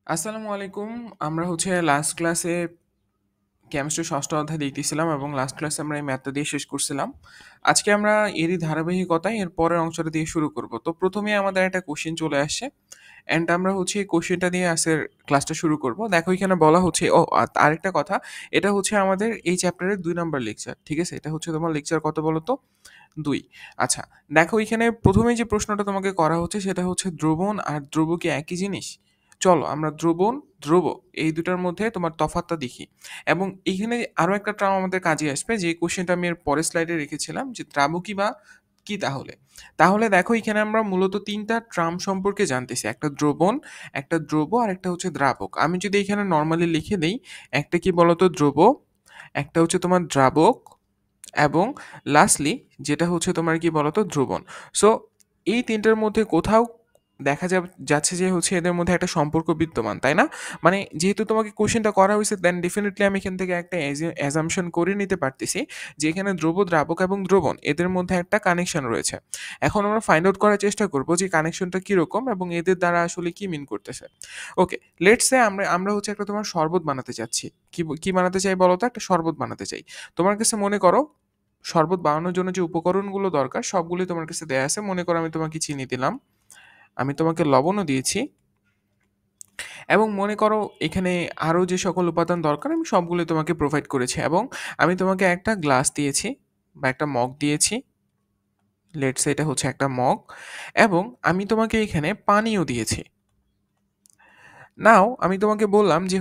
আসসালামু আলাইকুম। আমরা লাস্ট ক্লাসে কেমিস্ট্রি ষষ্ঠ অধ্যায় দেখতেছিলাম এবং লাস্ট ক্লাসে আমরা এই ম্যাথটা দিয়ে শেষ করছিলাম। আজকে আমরা এরই ধারাবাহিকতায় এর পরের অংশটা দিয়ে শুরু করব। তো প্রথমেই আমাদের একটা কোশ্চেন চলে আসছে অ্যান্ড আমরা এই কোশ্চেনটা দিয়ে আজকের ক্লাসটা শুরু করব। দেখো এখানে বলা হচ্ছে আরেকটা কথা, এটা আমাদের এই চ্যাপ্টারের ২ নাম্বার লেকচার। ঠিক আছে? এটা তোমার লেকচার কত বলো তো? ২। আচ্ছা, দেখো এখানে প্রথমেই যে প্রশ্নটা তোমাকে করা হচ্ছে সেটা দ্রবণ আর দ্রব কি একই জিনিস? চলো আমরা দ্রবণ, দ্রব এই দুটার মধ্যে তোমার তফাৎটা দেখি। এবং এইখানে আরো একটা টার্ম আমাদের কাজে আসবে, যে কোশ্চেনটা আমি এর পরের স্লাইডে রেখেছিলাম, যে দ্রাবকী বা কি তাহলে? তাহলে দেখো এখানে আমরা মূলত ৩ টা টার্ম সম্পর্কে জানতেছি। একটা দ্রবণ, একটা দ্রব আর একটা দ্রাবক। আমি যদি এখানে নরমালি লিখে দেই, একটা কি বলতো দ্রব, একটা তোমার দ্রাবক এবং লাস্টলি যেটা তোমার কি বলতো দ্রবণ। সো এই তিনটার মধ্যে কোথাও দেখা যাচ্ছে যে এদের মধ্যে একটা সম্পর্ক বিদ্যমান, তাই না? মানে যেহেতু তোমাকে কোশ্চেনটা করা হয়েছে, দেন ডেফিনেটলি আমি এখান থেকে একটা অ্যাজাম্পশন করে নিতে পারতেছি যে এখানে দ্রব, দ্রাবক এবং দ্রবণ এদের মধ্যে একটা কানেকশন রয়েছে। এখন আমরা ফাইন্ড আউট করার চেষ্টা করব যে কানেকশনটা কিরকম এবং এদের দ্বারা আসলে কি মিন করতেছে। ওকে, লেটস সে আমরা আমরা একটা তোমার শরবত বানাতে চাচ্ছি। কি বানাতে চাই বলো তো? একটা শরবত বানাতে চাই। তোমার কাছে মনে করো শরবত বানানোর জন্য যে উপকরণগুলো দরকার সবগুলোই তোমার কাছে দেয়া আছে। মনে করো আমি তোমাকে চিনি দিলাম, আমি তোমাকে লবণও দিয়েছি, এবং মনে করো এখানে আরও যে সকল উপাদান দরকার আমি সবগুলো তোমাকে প্রোভাইড করেছি, এবং আমি তোমাকে একটা গ্লাস দিয়েছি বা একটা মগ দিয়েছি। লেটস এটা একটা মগ, এবং আমি তোমাকে এখানে পানিও দিয়েছি। নাও আমি তোমাকে বললাম যে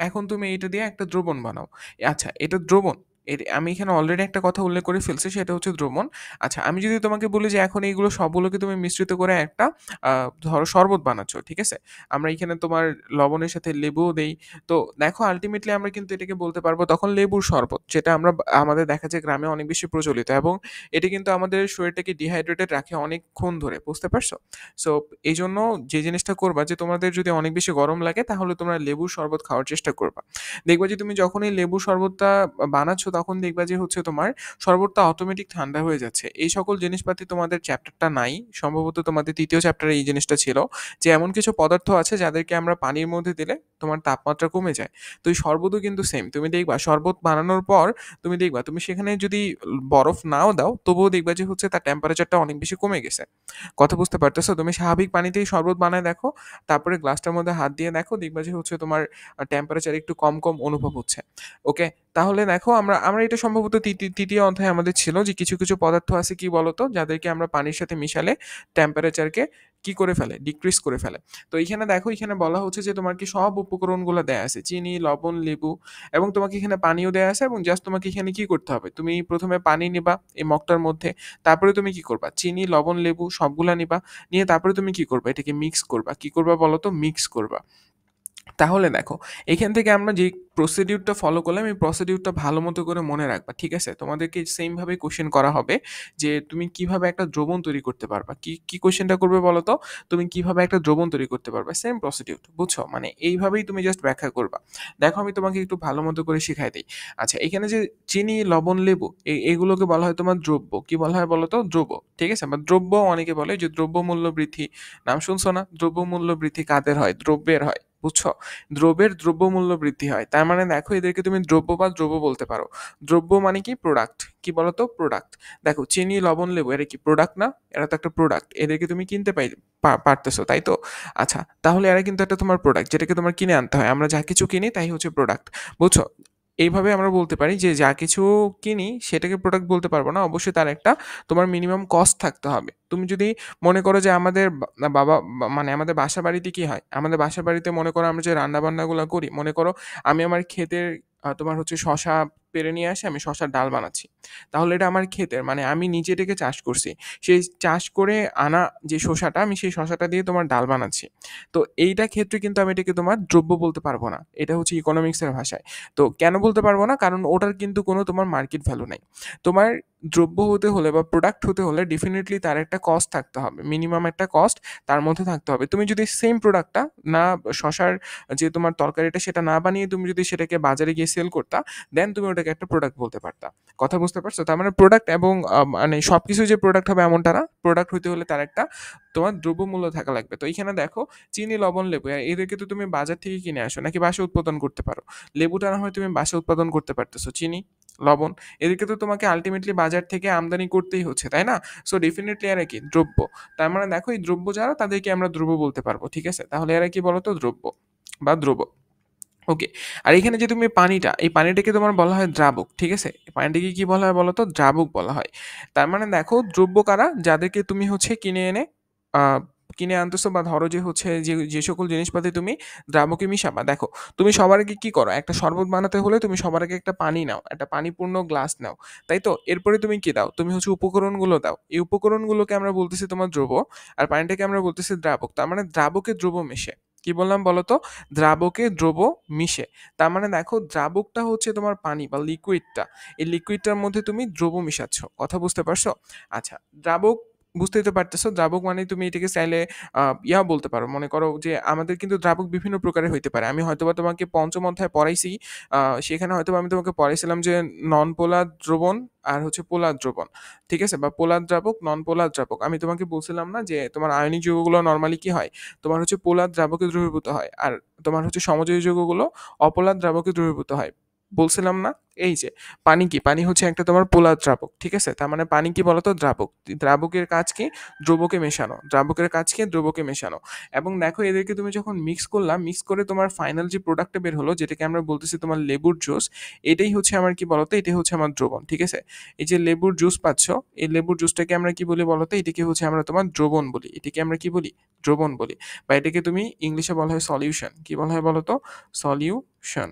এখন তুমি এটা দিয়ে একটা দ্রবণ বানাও। আচ্ছা, এটা দ্রবণ। আমি এখানে অলরেডি একটা কথা উল্লেখ করে ফেলছি, সেটা দ্রবণ। আচ্ছা, আমি যদি তোমাকে বলি যে এখন এইগুলো সবগুলোকে তুমি মিশ্রিত করে একটা ধরো শরবত বানাচ্ছ, ঠিক আছে? আমরা এখানে তোমার লবণের সাথে লেবুও দেই। তো দেখো আলটিমেটলি আমরা কিন্তু এটাকে বলতে পারবো তখন লেবুর শরবত, যেটা আমাদের দেখা যায় গ্রামে অনেক বেশি প্রচলিত, এবং এটা কিন্তু আমাদের শরীরটাকে ডিহাইড্রেটেড রাখে অনেকক্ষণ ধরে, বুঝতে পারছো? সো এই জন্য যে জিনিসটা করবা, যে তোমাদের যদি অনেক বেশি গরম লাগে তাহলে তোমরা লেবুর শরবত খাওয়ার চেষ্টা করবা। দেখবা যে তুমি যখনই লেবুর শরবতটা বানাচ্ছ তখন দেখবা যে তোমার শরবতটা অটোমেটিক ঠান্ডা হয়ে যাচ্ছে। এই সকল জিনিসপাতি তোমাদের চ্যাপ্টারটা নাই, সম্ভবত তোমাদের ৩য় চ্যাপ্টারে এই জিনিসটা ছিল, যে এমন কিছু পদার্থ আছে যাদেরকে আমরা পানির মধ্যে দিলে তোমার তাপমাত্রা কমে যায়। তো এই শরবতও কিন্তু সেম। তুমি দেখবা শরবত বানানোর পর তুমি দেখবা তুমি সেখানে যদি বরফ নাও দাও তবুও দেখবা যে তার টেম্পারেচারটা অনেক বেশি কমে গেছে। কথা বুঝতে পারতেছো? তুমি স্বাভাবিক পানিতেই শরবত বানায় দেখো, তারপরে গ্লাসটার মধ্যে হাত দিয়ে দেখো, দেখবা যে তোমার টেম্পারেচার একটু কম কম অনুভব হচ্ছে। ওকে, তাহলে দেখো আমরা আমরা এটা সম্ভবত তৃতীয় অধ্যায়ে আমাদের ছিল, যে কিছু কিছু পদার্থ আছে কি বলতো, যাদেরকে আমরা পানির সাথে মিশালে টেম্পারেচারকে কি করে ফেলে, ডিক্রিজ করে ফেলে। তো এখানে দেখো, এখানে বলা হচ্ছে যে তোমার কি সব উপকরণগুলো দেয়া আছে, চিনি, লবণ, লেবু, এবং তোমাকে এখানে পানিও দেয়া আছে, এবং জাস্ট তোমাকে এখানে কি করতে হবে, তুমি প্রথমে পানি নিবা এই মগটার মধ্যে, তারপরে তুমি কি করবা, চিনি, লবণ, লেবু সবগুলা নিবা, নিয়ে তারপরে তুমি কি করবা, এটাকে মিক্স করবা। কি করবা বলো তো? মিক্স করবা। তাহলে দেখো, এখান থেকে আমরা যে প্রসিডিউরটা ফলো করলাম, এই প্রসিডিউরটা ভালো মতো করে মনে রাখবা, ঠিক আছে? তোমাদেরকে সেম ভাবে কোশ্চেন করা হবে যে তুমি কিভাবে একটা দ্রবণ তৈরি করতে পারবা। কি কি কোশ্চেনটা করবে বলো তো? তুমি কিভাবে একটা দ্রবণ তৈরি করতে পারবা, সেম প্রসিডিউর, বুঝছো? মানে এইভাবেই তুমি জাস্ট ব্যাখ্যা করবা। দেখো আমি তোমাকে একটু ভালো মতো করে শিখাই দিই। আচ্ছা, এখানে যে চিনি, লবণ, লেবু এগুলোকে বলা হয় তোমার দ্রব্য। কি বলা হয় বলো তো? দ্রব্য, ঠিক আছে? বা দ্রব্য অনেকে বলে, যে দ্রব্য মূল্য বৃদ্ধি নাম শুনছো না? দ্রব্য মূল্য বৃদ্ধি কাদের হয়? দ্রব্যের হয়, বুঝছো? দ্রব্যের দ্রব্যমূল্য বৃদ্ধি হয়, তার মানে দেখো এদেরকে তুমি দ্রব্য বা দ্রব্য বলতে পারো। দ্রব্য মানে কি? প্রোডাক্ট। কি বলতো? প্রোডাক্ট। দেখো চিনি, লবণ, লেবু এরা কি প্রোডাক্ট না? এরা তো একটা প্রোডাক্ট, এদেরকে তুমি কিনতে পারতেছো, তাই তো? আচ্ছা, তাহলে এরা কিন্তু একটা তোমার প্রোডাক্ট, যেটাকে তোমার কিনে আনতে হয়। আমরা যা কিছু কিনি তাই প্রোডাক্ট, বুঝছো? এইভাবে আমরা বলতে পারি যে যা কিছু কিনি সেটাকে প্রোডাক্ট বলতে পারবো না, অবশ্যই তার একটা তোমার মিনিমাম কস্ট থাকতে হবে। তুমি যদি মনে করো যে আমাদের বাবা মানে আমাদের বাসা বাড়িতে কি হয়, আমাদের বাসা বাড়িতে মনে করো আমরা যে রান্না বান্নাগুলো করি, মনে করো আমি আমার ক্ষেতের তোমার শশা পেরে নিয়ে আসে আমি শশার ডাল বানাচ্ছি। তাহলে এটা আমার ক্ষেতের, মানে আমি নিজে এটাকে চাষ করছি। সেই চাষ করে আনা যে শশাটা, আমি সেই শশাটা দিয়ে তোমার ডাল বানাচ্ছি। তো এইটা ক্ষেত্রে কিন্তু আমি এটাকে তোমার দ্রব্য বলতে পারবো না। এটা ইকোনমিক্সের ভাষায়। তো কেন বলতে পারবো না? কারণ ওটার কিন্তু কোনো তোমার মার্কেট ভ্যালু নাই। তোমার দ্রব্য হতে হলে বা প্রোডাক্ট হতে হলে ডেফিনিটলি তার একটা কস্ট থাকতে হবে, মিনিমাম একটা কস্ট তার মধ্যে থাকতে হবে। তুমি যদি সেম প্রোডাক্টটা না, শশার যে তোমার তরকারিটা সেটা না বানিয়ে তুমি যদি সেটাকে বাজারে গিয়ে সেল করতা, দেন তুমি ওটাকে একটা প্রোডাক্ট বলতে পারতা। কথা বুঝতে পারছো? তার মানে প্রোডাক্ট এবং মানে সব কিছু যে প্রোডাক্ট হবে এমনটা না, প্রোডাক্ট হইতে হলে তার একটা তোমার দ্রব্যমূল্য থাকা লাগবে। তো এইখানে দেখো, চিনি, লবণ, লেবু এদেরকে তো তুমি বাজার থেকে কিনে আসো নাকি বাসায় উৎপাদন করতে পারো। লেবুটা না হয় তুমি বাসায় উৎপাদন করতে পারতেছো, চিনি, লবণ এদেরকে তো তোমাকে আলটিমেটলি বাজার থেকে আমদানি করতেই হচ্ছে, তাই না? সো ডেফিনেটলি এরা কি দ্রব্য। তার মানে দেখো, এই দ্রব্য যারা তাদেরকে আমরা দ্রব্য বলতে পারবো, ঠিক আছে? তাহলে এরা কি বলতো? দ্রব্য বা দ্রব্য। ওকে। আর এখানে যে তুমি পানিটা, এই পানিটাকে তোমার বলা হয় দ্রাবক, ঠিক আছে? এই পানিটাকে কি বলা হয় বলো তো? দ্রাবক বলা হয়। তার মানে দেখো, দ্রব্য কারা? যাদেরকে তুমি হচ্ছে কিনে এনে আহ, কিনে আনতেছো, বা ধরো যে হচ্ছে যে যে সকল জিনিসপাতি তুমি দ্রাবকে মিশাবা। দেখো, তুমি সবার আগে কি করো? একটা শরবত বানাতে হলে তুমি সবার আগে একটা পানি নাও, একটা পানিপূর্ণ গ্লাস নাও, তাই তো? এরপরে তুমি কি দাও? তুমি হচ্ছে উপকরণগুলো দাও। এই উপকরণগুলোকে আমরা বলতেছি তোমার দ্রব্য, আর পানিটাকে আমরা বলতেছি দ্রাবক। তার মানে দ্রাবকে দ্রব্য মেশে। কি বললাম বলো তো? দ্রাবকে দ্রব্য মিশে। তার মানে দেখো, দ্রাবকটা হচ্ছে তোমার পানি বা লিকুইডটা, এই লিকুইডটার মধ্যে তুমি দ্রব্য মিশাচ্ছ। কথা বুঝতে পারছো? আচ্ছা, দ্রাবক বুঝতেই তো পারতেছো। দ্রাবক মানে তুমি এটাকে চাইলে বলতে পারো। মনে করো যে আমাদের কিন্তু দ্রাবক বিভিন্ন প্রকারের হইতে পারে। আমি হয়তোবা তোমাকে পঞ্চম অধ্যায়ে পড়াইছি। সেখানে হয়তোবা আমি তোমাকে পড়াইছিলাম যে নন পোলার দ্রবণ আর হচ্ছে পোলার দ্রবণ, ঠিক আছে? বা পোলার দ্রাবক, নন পোলার দ্রাবক। আমি তোমাকে বলছিলাম না যে তোমার আয়নিক যৌগগুলো নরমালি কি হয়, তোমার হচ্ছে পোলার দ্রাবকে দ্রবীভূত হয়, আর তোমার হচ্ছে সমযোজী যৌগগুলো অপোলার দ্রাবকে দ্রবীভূত হয়। বলছিলাম না? এই যে পানি কি, পানি হচ্ছে একটা তোমার পোলার দ্রাবক, ঠিক আছে? তার মানে পানি কি বলতো? দ্রাবক। দ্রাবকের কাজ কি? দ্রবকে মেশানো। দ্রাবকের কাজ কি? দ্রবকে মেশানো। এবং দেখো, এদেরকে তুমি যখন মিক্স করলা, মিক্স করে তোমার ফাইনাল যে প্রোডাক্টটা বের হলো, যেটাকে আমরা বলতেছি তোমার লেবুর জুস, এটাই হচ্ছে আমার কি বলতো? এটাই হচ্ছে আমার দ্রবণ, ঠিক আছে? এই যে লেবুর জুস পাচ্ছ, এই লেবুর জুসটাকে আমরা কি বলি বলতো? এটাকে হচ্ছে আমরা তোমার দ্রবণ বলি। এটাকে আমরা কি বলি? দ্রবণ বলি। বা এটাকে তুমি ইংলিশে বলা হয় সলিউশন। কি বলা হয় বলতো? সলিউশন।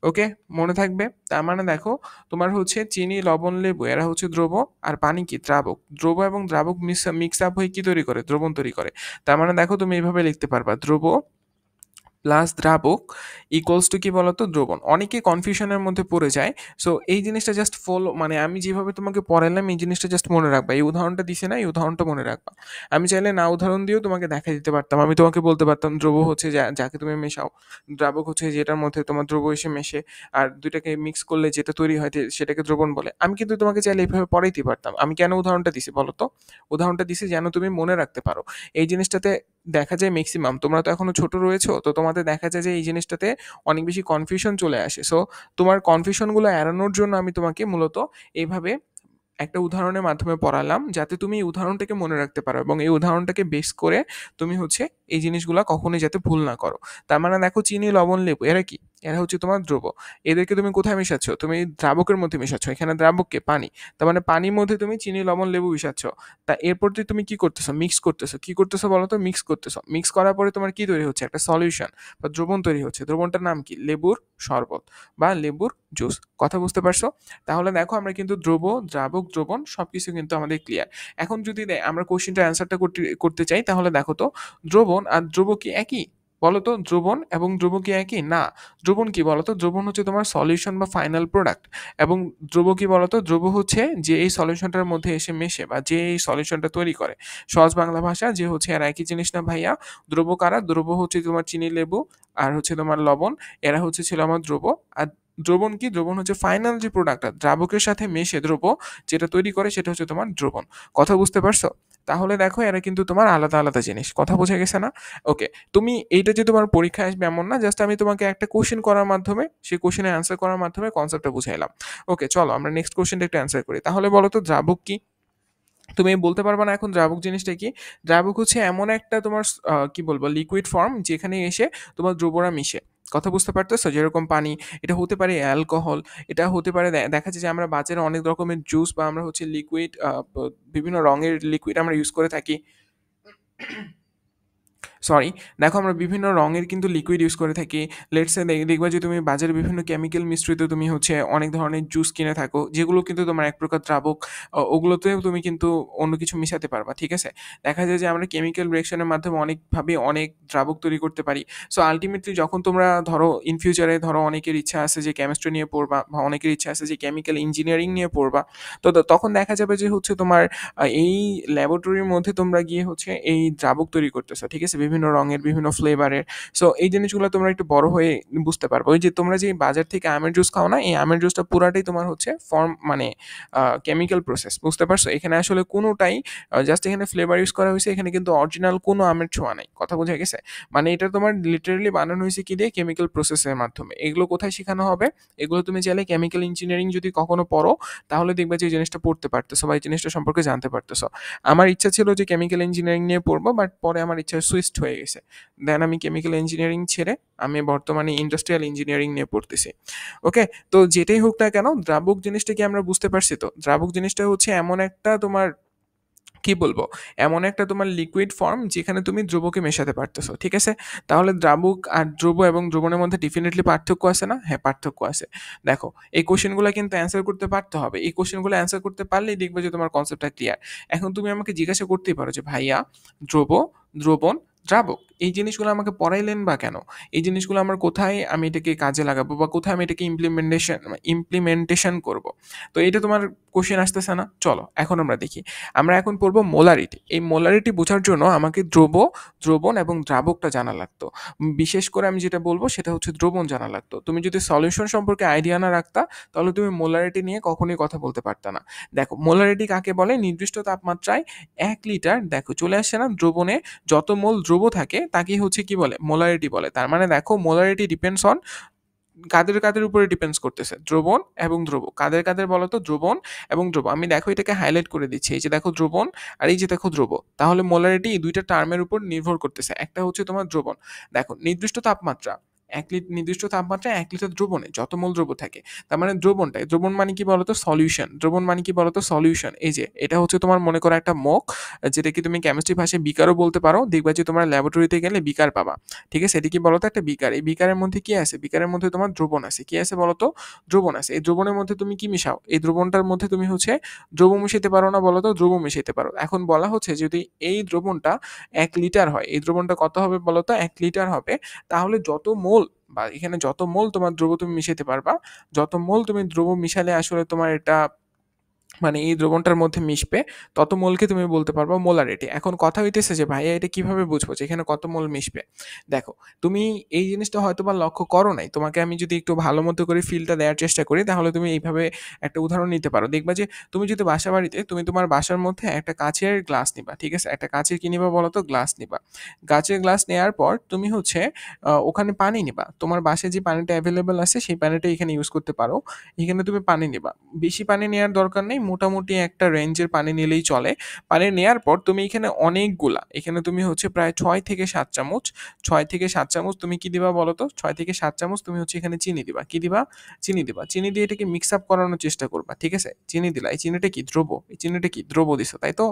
ওকে, মনে থাকবে। তার মানে দেখো, তোমার হচ্ছে চিনি, লবণ, লেবু এরা হচ্ছে দ্রব, আর পানি কি? দ্রাবক। দ্রব এবং দ্রাবক মিক্স আপ হয়ে কি তৈরি করে? দ্রবণ তৈরি করে। তার মানে দেখো, তুমি এইভাবে লিখতে পারবা, দ্রব প্লাস দ্রাবক ইকুয়ালস টু কি বলতো? দ্রবণ। অনেকে কনফিউশনের মধ্যে পড়ে যায়। সো এই জিনিসটা জাস্ট ফলো, মানে আমি যেভাবে তোমাকে পড়ালাম এই জিনিসটা জাস্ট মনে রাখবা। এই উদাহরণটা দিছে না, এই উদাহরণটা মনে রাখবা। আমি চাইলে না উদাহরণ দিয়েও তোমাকে দেখা দিতে পারতাম। আমি তোমাকে বলতে পারতাম দ্রব হচ্ছে যাকে তুমি মেশাও, দ্রাবক হচ্ছে যেটার মধ্যে তোমার দ্রব এসে মেশে, আর দুইটাকে মিক্স করলে যেটা তৈরি হয় সেটাকে দ্রবণ বলে। আমি কিন্তু তোমাকে চাইলে এইভাবে পড়াইতে পারতাম। আমি কেন উদাহরণটা দিছি বলো তো? উদাহরণটা দিছি যেন তুমি মনে রাখতে পারো। এই জিনিসটাতে দেখা যায় ম্যাক্সিমাম, তোমরা তো এখনো ছোট রয়েছো, তো তোমাদের দেখা যায় যে এই জিনিসটাতে অনেক বেশি কনফিউশন চলে আসে। সো তোমার কনফিউশনগুলো এড়ানোর জন্য আমি তোমাকে মূলত এইভাবে একটা উদাহরণের মাধ্যমে পড়ালাম, যাতে তুমি এই উদাহরণটাকে মনে রাখতে পারো এবং এই উদাহরণটাকে বেস করে তুমি হচ্ছে এই জিনিসগুলো কখনোই যাতে ভুল না করো। তার মানে দেখো, চিনি, লবণ, লেবু এরা কি? এরা হচ্ছে তোমার দ্রব্য। এদেরকে তুমি কোথায় মেশাচ্ছ? তুমি দ্রাবকের মধ্যে মেশাচ্ছ। এখানে দ্রাবককে পানি। তার মানে পানির মধ্যে তুমি চিনি, লবণ, লেবু মিশাচ্ছ। তা এরপর দিয়ে তুমি কি করতেছো? মিক্স করতেছো। কি করতেছো বলো তো? মিক্স করতেছো। মিক্স করার পরে তোমার কি তৈরি হচ্ছে? একটা সলিউশন বা দ্রবণ তৈরি হচ্ছে। দ্রবণটার নাম কি? লেবুর শরবত বা লেবুর জুস। কথা বুঝতে পারছো? তাহলে দেখো, আমরা কিন্তু দ্রাবক, দ্রবণ সবকিছু কিন্তু আমাদের ক্লিয়ার। এখন যদি আমরা কোশ্চেনটার অ্যান্সারটা করতে করতে চাই, তাহলে দেখো তো, দ্রবণ আর দ্রব কি একই? বলো তো, দ্রবণ এবং দ্রব কি একই? না। দ্রবণ কি বলতো? দ্রবণ হচ্ছে তোমার সলিউশন বা ফাইনাল প্রোডাক্ট। এবং দ্রব কি বলতো? দ্রব হচ্ছে যে এই সলিউশনটার মধ্যে এসে মেশে, বা যে এই সলিউশনটা তৈরি করে। সহজ বাংলা ভাষা যে হচ্ছে, আর একই জিনিস না ভাইয়া? দ্রব কারা? দ্রব হচ্ছে তোমার চিনি, লেবু আর হচ্ছে তোমার লবণ, এরা হচ্ছে ছিল আমার দ্রব। আর দ্রবণ কি? দ্রবণ হচ্ছে ফাইনাল যে প্রোডাক্টটা দ্রাবকের সাথে মেশে দ্রব্য যেটা তৈরি করে, সেটা হচ্ছে তোমার দ্রবণ। কথা বুঝতে পারছো? তাহলে দেখো, এরা কিন্তু তোমার আলাদা আলাদা জিনিস। কথা বোঝা গেছে না? ওকে। তুমি এইটা যে তোমার পরীক্ষায় আসবে এমন না, জাস্ট আমি তোমাকে একটা কোশ্চেন করার মাধ্যমে, সেই কোশ্চেনের অ্যান্সার করার মাধ্যমে কনসেপ্টটা বুঝাইলাম। ওকে, চলো আমরা নেক্সট কোশ্চেনটা একটু অ্যান্সার করি। তাহলে বলো তো, দ্রাবক কি? তুমি বলতে পারবে না এখন দ্রাবক জিনিসটা কি? দ্রাবক হচ্ছে এমন একটা তোমার কি বলবো, লিকুইড ফর্ম, যেখানে এসে তোমার দ্রবরা মিশে। কথা বুঝতে পারতেছো? যেরকম পানি, এটা হতে পারে অ্যালকোহল, এটা হতে পারে দেখা যায় যে আমরা বাজারে অনেক রকমের জুস বা আমরা হচ্ছে লিকুইড, বিভিন্ন রঙের লিকুইড আমরা ইউজ করে থাকি। সরি, দেখো আমরা বিভিন্ন রঙের কিন্তু লিকুইড ইউজ করে থাকি। লেটস সে দেখবা যে তুমি বাজারে বিভিন্ন কেমিক্যাল মিশ্রিত তুমি হচ্ছে অনেক ধরনের জুস কিনে থাকো, যেগুলো কিন্তু তোমার এক প্রকার দ্রাবক। ওগুলোতেও তুমি কিন্তু অন্য কিছু মিশাতে পারবা, ঠিক আছে? দেখা যায় যে আমরা কেমিক্যাল রিঅ্যাকশনের মাধ্যমে অনেকভাবে অনেক দ্রাবক তৈরি করতে পারি। সো আল্টিমেটলি যখন তোমরা ধরো ইন ফিউচারে ধরো অনেকের ইচ্ছা আছে যে কেমিস্ট্রি নিয়ে পড়বা, বা অনেকের ইচ্ছা আছে যে কেমিক্যাল ইঞ্জিনিয়ারিং নিয়ে পড়বা, তো তখন দেখা যাবে যে হচ্ছে তোমার এই ল্যাবরেটরির মধ্যে তোমরা গিয়ে হচ্ছে এই দ্রাবক তৈরি করতেছো, ঠিক আছে? বিভিন্ন রঙের, বিভিন্ন ফ্লেভারের। সো এই জিনিসগুলো তোমরা একটু বড় হয়ে বুঝতে পারবে। ওই যে তোমরা যে বাজার থেকে আমের জুস খাও না, এই আমের জুসটা পুরাটাই তোমার হচ্ছে ফর্ম মানে কেমিক্যাল প্রসেস, বুঝতে পারছো? এখানে আসলে কোনোটাই জাস্ট এখানে ফ্লেভার ইউজ করা হয়েছে, এখানে কিন্তু অরিজিনাল কোনো আমের ছোঁয়া নাই। কথা বোঝা গেছে? মানে এটা তোমার লিটারেলি বানানো হয়েছে কি দিয়ে? কেমিক্যাল প্রসেসের মাধ্যমে। এগুলো কোথায় শেখানো হবে? এগুলো তুমি চাইলে কেমিক্যাল ইঞ্জিনিয়ারিং যদি কখনো পড়ো, তাহলে দেখবে যে এই জিনিসটা পড়তে পারতেছো বা এই জিনিসটা সম্পর্কে জানতে পারতেছো। আমার ইচ্ছা ছিল যে কেমিক্যাল ইঞ্জিনিয়ারিং নিয়ে পড়বো, বাট পরে আমার ইচ্ছা সুইচড হয়ে গেছে। দেন আমি কেমিক্যাল ইঞ্জিনিয়ারিং ছেড়ে আমি বর্তমানে ইন্ডাস্ট্রিয়াল ইঞ্জিনিয়ারিং নিয়ে পড়তেছি। ওকে, তো যেটাই হোক না কেন, দ্রাবক জিনিসটা কি আমরা বুঝতে পারছি তো? দ্রাবক জিনিসটা হচ্ছে এমন একটা তোমার কি বলবো, এমন একটা তোমার লিকুইড ফর্ম যেখানে তুমি দ্রবকে মেশাতে পারতেছো, ঠিক আছে? তাহলে দ্রাবক আর দ্রব এবং দ্রবণের মধ্যে ডেফিনেটলি পার্থক্য আছে না? হ্যাঁ, পার্থক্য আছে। দেখো, এই কোশ্চেনগুলো কিন্তু অ্যান্সার করতে পারতে হবে। এই কোশ্চেনগুলো অ্যান্সার করতে পারলেই দেখবে যে তোমার কনসেপ্টটা ক্লিয়ার। এখন তুমি আমাকে জিজ্ঞাসা করতেই পারো যে ভাইয়া, দ্রব, দ্রবণ, দ্রাবক, এই জিনিসগুলো আমাকে পড়াইলেন বা কেন? এই জিনিসগুলো আমার কোথায় আমি এটাকে কাজে লাগাবো বা কোথায় আমি এটাকে ইমপ্লিমেন্টেশন করব? তো এটা তোমার কোশ্চেন আসতেছে না? চলো এখন আমরা দেখি। আমরা এখন পড়বো মোলারিটি। এই মোলারিটি বোঝার জন্য আমাকে দ্রবণ এবং দ্রাবকটা জানা লাগতো। বিশেষ করে আমি যেটা বলবো সেটা হচ্ছে দ্রবণ জানা লাগতো। তুমি যদি সলিউশন সম্পর্কে আইডিয়া না রাখতা, তাহলে তুমি মোলারিটি নিয়ে কখনোই কথা বলতে পারতা না। দেখো, মোলারিটি কাকে বলে? নির্দিষ্ট তাপমাত্রায় 1 লিটার, দেখো চলে আসছে না, দ্রবণে যত মোল দ্রব থাকে তাকেই হচ্ছে কি বলে? মোলারিটি বলে। তার মানে দেখো, মোলারিটি ডিপেন্ডস অন কাদের কাদের উপরে ডিপেন্ডস করতেছে? দ্রবণ এবং দ্রব। কাদের কাদের বলো তো? দ্রবণ এবং দ্রব। আমি দেখো এটাকে হাইলাইট করে দিচ্ছি। এই যে দেখো দ্রবণ, আর এই যে দেখো দ্রব। তাহলে মোলারিটি এই দুইটা টার্মের উপর নির্ভর করতেছে। একটা হচ্ছে তোমার দ্রবণ। দেখো, নির্দিষ্ট তাপমাত্রা, নির্দিষ্ট তাপমাত্রায় 1 লিটার দ্রবণে যত মোল দ্রব থাকে, তার মানে দ্রবণটাই। দ্রবণ মানে কি বলতো? সলিউশন। দ্রবণ মানে কি বলতো? সলিউশন। এই যে এটা হচ্ছে তোমার মনে করো একটা মগ, যেটা কি তুমি কেমিস্ট্রি ভাষায় বিকারও বলতে পারো। দেখবা যে তোমার ল্যাবরেটরিতে গেলে বিকার পাবা, ঠিক আছে? এটি কি বলতো? একটা বিকার। এই বিকারের মধ্যে কি আছে? বিকারের মধ্যে তোমার দ্রবণ আছে। কি আছে বলতো? দ্রবণ আছে। এই দ্রবণের মধ্যে তুমি কি মিশাও? এই দ্রবণটার মধ্যে তুমি হচ্ছে দ্রব মিশাইতে পারো না বলতো? দ্রব মিশাইতে পারো। এখন বলা হচ্ছে যদি এই দ্রবণটা 1 লিটার হয়, এই দ্রবণটা কত হবে বলতো? 1 লিটার হবে। তাহলে যত মোল বা এখানে যত মোল তোমার দ্রব তুমি মিশাইতে পারবা, যত মোল তুমি দ্রব মিশালে আসলে তোমার এটা মানে এই দ্রবণটার মধ্যে মিশবে, তত মোলকে তুমি বলতে পারবা মোলারিটি। এখন কথা হইতেছে যে ভাইয়া এটা কিভাবে বুঝবো যে এখানে কত মোল মিশবে? দেখো, তুমি এই জিনিসটা হয়তোবা লক্ষ্য করো নাই। তোমাকে আমি যদি একটু ভালো মতো করে ফিলটা দেওয়ার চেষ্টা করি, তাহলে তুমি এইভাবে একটা উদাহরণ নিতে পারো। দেখবা যে তুমি যদি বাসাবাড়িতে তুমি তোমার বাসার মধ্যে একটা কাঁচের গ্লাস নিবা, ঠিক আছে? একটা কাঁচের কি নিবা বলো তো? গ্লাস নিবা। কাঁচের গ্লাস নেওয়ার পর তুমি হচ্ছে ওখানে পানি নিবা। তোমার বাসায় যে পানিটা অ্যাভেলেবল আছে সেই পানিটা এখানে ইউজ করতে পারো। এখানে তুমি পানি নিবা। বেশি পানি নেওয়ার দরকার নেই, মোটামুটি একটা রেঞ্জের পানি নিলেই চলে। পানি নেওয়ার পর তুমি এখানে অনেকগুলা, এখানে তুমি হচ্ছে প্রায় 6 থেকে 7 চামচ, 6 থেকে 7 চামচ তুমি কি দিবা বলো তো? 6 থেকে 7 চামচ তুমি হচ্ছে এখানে চিনি দিবা। কি দিবা? চিনি দিবা। চিনি দিয়ে এটাকে মিক্স আপ করানোর চেষ্টা করবা, ঠিক আছে? চিনি দিলা। এই চিনিটা কি? দ্রব। এই চিনিটা কি? দ্রব দিছো, তাই তো?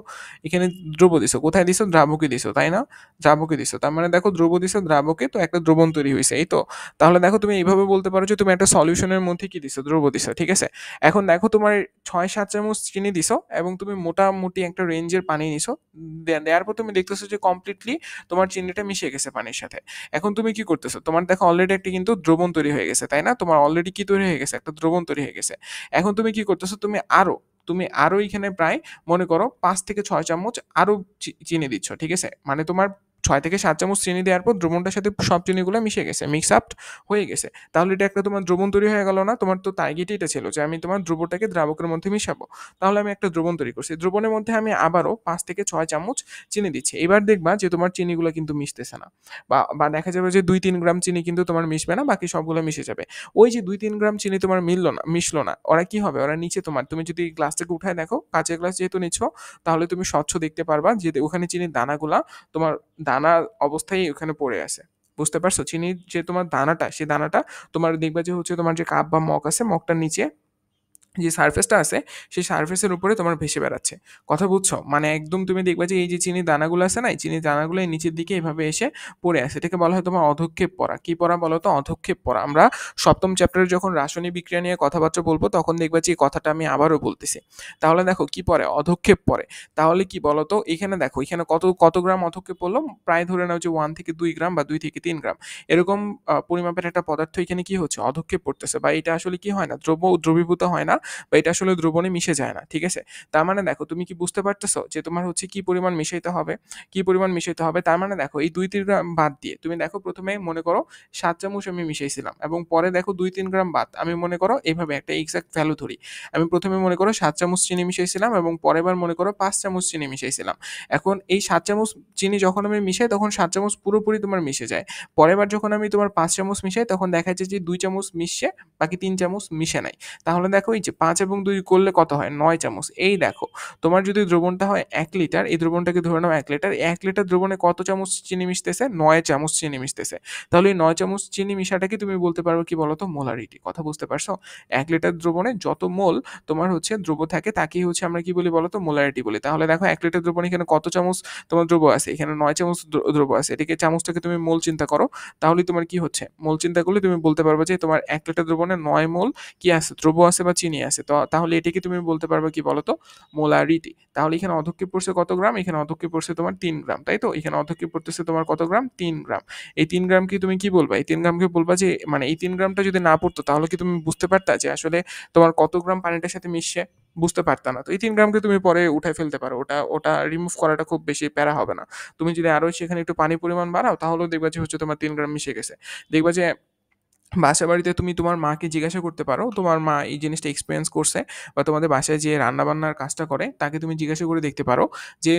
এখানে দ্রব দিছো। কোথায় দিছো? দ্রাবকে দিছো, তাই না? দ্রাবকে দিছো। তার মানে দেখো, দ্রব দিছো দ্রাবকে, তো একটা দ্রবণ তৈরি হয়েছে, এই তো? তাহলে দেখো, তুমি এইভাবে বলতে পারো যে তুমি একটা সলিউশনের মধ্যে কি দিছো? দ্রব দিছো, ঠিক আছে? এখন দেখো, তোমার 6-7 চামচ চিনি দিছো এবং তুমি মোটামুটি একটা রেঞ্জের পানি নিছো। দেওয়ার পর তুমি দেখতেছো যে কমপ্লিটলি তোমার চিনিটা মিশে গেছে পানির সাথে। এখন তুমি কি করতেছো? তোমার দেখো অলরেডি একটা কিন্তু দ্রবণ তৈরি হয়ে গেছে, তাই না? তোমার অলরেডি কি তৈরি হয়ে গেছে? একটা দ্রবণ তৈরি হয়ে গেছে। এখন তুমি কি করতেছো? তুমি আরো এখানে প্রায় মনে করো 5 থেকে 6 চামচ আরো চিনি দিচ্ছ, ঠিক আছে? মানে তোমার 6 থেকে 7 চামচ চিনি দেওয়ার পর দ্রবণটার সাথে সব চিনিগুলো মিশে গেছে, মিক্স আপ হয়ে গেছে। তাহলে এটা একটা তোমার দ্রবণ তৈরি হয়ে গেল না? তোমার তো টার্গেটই এটা ছিল যে আমি তোমার দ্রবটাকে দ্রাবকের মধ্যে মিশাবো। তাহলে আমি একটা দ্রবণ তৈরি করছি। দ্রবণের মধ্যে আমি আবারও 5 থেকে 6 চামচ চিনি দিচ্ছি। এবার দেখবা যে তোমার চিনিগুলো কিন্তু মিশতেছে না, বা দেখা যাবে যে 2-3 গ্রাম চিনি কিন্তু তোমার মিশবে না, বাকি সবগুলো মিশে যাবে। ওই যে 2-3 গ্রাম চিনি তোমার মিশলো না, ওরা কি হবে? ওরা নিচে তোমার, তুমি যদি গ্লাসটাকে উঠায় দেখো, কাঁচের গ্লাস যেহেতু নিচ্ছ, তাহলে তুমি স্বচ্ছ দেখতে পারবা যে ওখানে চিনির দানাগুলা তোমার দানা অবস্থায় ওখানে পড়ে আছে। বুঝতে পারছো? চিনির যে তোমার দানাটা, সেই দানাটা তোমার দেখবা যে হচ্ছে তোমার যে কাপ বা মগ আছে, মগটার নিচে যে সারফেসটা আছে সেই সারফেসের উপরে তোমার ভেসে বেড়াচ্ছে। কথা বুঝছো? মানে একদম তুমি দেখবা যে এই যে চিনির দানাগুলো আছে না, এই চিনির দানাগুলো এই নিচের দিকে এভাবে এসে পড়ে আছে। এটাকে বলা হয় তোমার অধঃক্ষেপ পড়া। কি পড়া বলো তো? অধঃক্ষেপ পড়া। আমরা ৭ম চ্যাপ্টারে যখন রাসায়নিক বিক্রিয়া নিয়ে কথাবার্তা বলব তখন দেখবা যে এই কথাটা আমি আবারও বলতেছি। তাহলে দেখো কি পড়ে? অধঃক্ষেপ পড়ে। তাহলে কি বলো তো? এখানে দেখো এখানে কত গ্রাম অধঃক্ষেপ পড়লো? প্রায় ধরে নাও যে 1 থেকে 2 গ্রাম বা 2 থেকে 3 গ্রাম। এরকম পরিমাপের একটা পদার্থ এখানে কি হচ্ছে? অধঃক্ষেপ পড়তেছে বা এটা আসলে কি হয় না? দ্রবীভূত হয় না বা এটা আসলে দ্রবণে মিশে যায় না। ঠিক আছে? তার মানে দেখো তুমি কি বুঝতে পারতেছো যে তোমার হচ্ছে কি পরিমাণ মিশাইতে হবে? কি পরিমাণ মিশাইতে হবে? তার মানে দেখো এই ২-৩ গ্রাম বাদ দিয়ে তুমি দেখো ১ম এ মনে করো ৭ চামচ আমি মিশাইছিলাম এবং পরে দেখো ২-৩ গ্রাম বাদ। আমি মনে করো এভাবে একটা এক্সাক্ট ভ্যালু ধরি। আমি ১ম এ মনে করো ৭ চামচ চিনি মিশাইছিলাম এবং পরের বার মনে করো ৫ চামচ চিনি মিশাইছিলাম। এখন এই ৭ চামচ চিনি যখন আমি মিশাই তখন ৭ চামচ পুরোপুরি তোমার মিশে যায়। পরের বার যখন আমি তোমার ৫ চামচ মিশাই তখন দেখা যায় যে ২ চামচ মিশছে, বাকি ৩ চামচ মিশে নাই। তাহলে দেখো এই যে ৫ এবং ২ করলে কত হয়? ৯ চামচ। এই দেখো তোমার যদি দ্রবণটা হয় ১ লিটার, এই দ্রবণটাকে ধরে নাও ১ লিটার। ১ লিটার দ্রবণে কত চামচ চিনি মিশতেছে? ৯ চামচ চিনি মিশতেছে। তাহলে এই ৯ চামচ চিনি মিশাটাকে তুমি বলতে পারো কি বলো তো? মোলারিটি। কথা বুঝতে পারছো? ১ লিটার দ্রবণে যত মোল তোমার হচ্ছে দ্রব্য থাকে তাকেই হচ্ছে আমরা কি বলি বলো তো? মোলারিটি বলি। তাহলে দেখো ১ লিটার দ্রবণে এখানে কত চামচ তোমার দ্রব্য আছে? এখানে ৯ চামচ দ্রব্য আছে। এটাকে চামচটাকে তুমি মোল চিন্তা করো। তাহলেই তোমার কি হচ্ছে? মোল চিন্তা করলে তুমি বলতে পারবে যে তোমার ১ লিটার দ্রবণে ৯ মোল কি আছে? দ্রব্য আছে বা চিনি আছে। তো তাহলে এটাকে তুমি বলতে পারবে কি বলো তো? মোলারিটি। তাহলে এখানে অধঃক্ষেপ পড়ছে কত গ্রাম? এখানে অধঃক্ষেপ পড়ছে তোমার ৩ গ্রাম। তাই তো? এখানে অধঃক্ষেপ পড়তেছে তোমার কত গ্রাম? ৩ গ্রাম। এই ৩ গ্রামকে তুমি কি বলবা? এই ৩ গ্রামকে বলবা যে মানে এই ৩ গ্রামটা যদি না পড়তো তাহলে কি তুমি বুঝতে পারতা যে আসলে তোমার কত গ্রাম পানিটার সাথে মিশছে? বুঝতে পারতা না। তো এই ৩ গ্রামকে তুমি পরে উঠায় ফেলতে পারো। ওটা রিমুভ করাটা খুব বেশি প্যারা হবে না। তুমি যদি আরো সেখানে একটু পানির পরিমাণ বাড়াও তাহলেও দেখবা যে হচ্ছে তোমার ৩ গ্রাম মিশে গেছে। দেখবা যে বাসাবাড়িতে তুমি তোমার মাকে জিজ্ঞাসা করতে পারো। তোমার মা এই জিনিসটা এক্সপেরিয়েন্স করছে বা তোমাদের বাসায় যে রান্নাবান্নার কাজটা করে তাকে তুমি জিজ্ঞাসা করে দেখতে পারো যে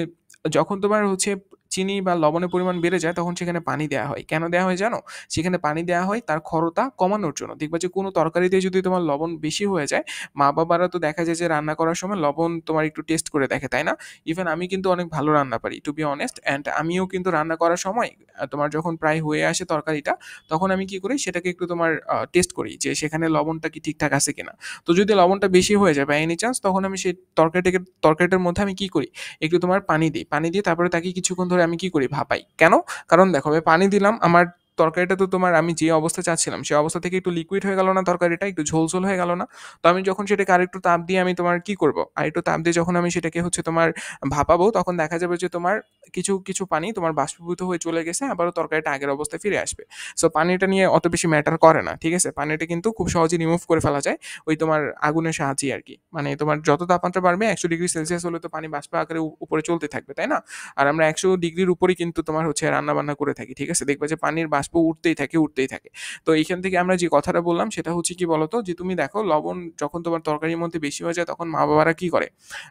যখন তোমার হচ্ছে চিনি বা লবণের পরিমাণ বেড়ে যায় তখন সেখানে পানি দেয়া হয়। কেন দেয়া হয় জানো? সেখানে পানি দেয়া হয় তার ক্ষরতা কমানোর জন্য। দেখবা যে কোনো তরকারিতে যদি তোমার লবণ বেশি হয়ে যায়, মা-বাবারা তো দেখা যায় যে রান্না করার সময় লবণ তোমার একটু টেস্ট করে দেখে, তাই না? ইভেন আমি কিন্তু অনেক ভালো রান্না পারি টু বি অনেস্ট অ্যান্ড আমিও কিন্তু রান্না করার সময় তোমার যখন প্রায় হয়ে আসে তরকারিটা তখন আমি কি করি সেটাকে একটু তোমার টেস্ট করি যে সেখানে লবণটা কি ঠিকঠাক আছে কিনা। তো যদি লবণটা বেশি হয়ে যায় বাই এনি চান্স তখন আমি সেই তরকারিটার মধ্যে আমি কি করি একটু তোমার পানি দিই। পানি দিয়ে তারপরে তাকে কিছুক্ষণ ধরে আমি কি করি ভাপাই। কেন? কারণ দেখো আমি পানি দিলাম আমার তরকারিটা তো তোমার আমি যে অবস্থায় চাচ্ছিলাম সেই অবস্থা থেকে একটু লিকুইড হয়ে গেল না তরকারিটা একটু ঝোল হয়ে গেল না। তো আমি যখন সেটাকে আরেকটু তাপ দিয়ে আমি তোমার কি করব আরেকটু তাপ দিয়ে যখন আমি সেটাকে হচ্ছে তোমার ভাপাবো তখন দেখা যাবে যে তোমার কিছু পানি তোমার বাষ্পীভূত হয়ে চলে গেছে আবারও তরকারিটা আগের অবস্থায় ফিরে আসবে। সো পানিটা নিয়ে অত বেশি ম্যাটার করে না। ঠিক আছে? পানিটা কিন্তু খুব সহজেই রিমুভ করে ফেলা যায় ওই তোমার আগুনের সাহায্যেই আরকি। মানে তোমার যত তাপমাত্রা বাড়বে ১০০ ডিগ্রি সেলসিয়াস হলে তো পানি বাষ্প আকারে উপরে চলতে থাকবে, তাই না? আর আমরা ১০০ ডিগ্রির উপরেই কিন্তু তোমার হচ্ছে রান্না-বান্না করে থাকি। ঠিক আছে? দেখবা যে পানির বাষ্প উঠতেই থাকে। তো এইখান থেকে আমরা যে কথাটা বললাম সেটা হচ্ছে কি বলতো? যে তুমি দেখো লবণ যখন তোমার তরকারির মধ্যে বেশি হয়ে যায় তখন মা-বাবারা কি করে?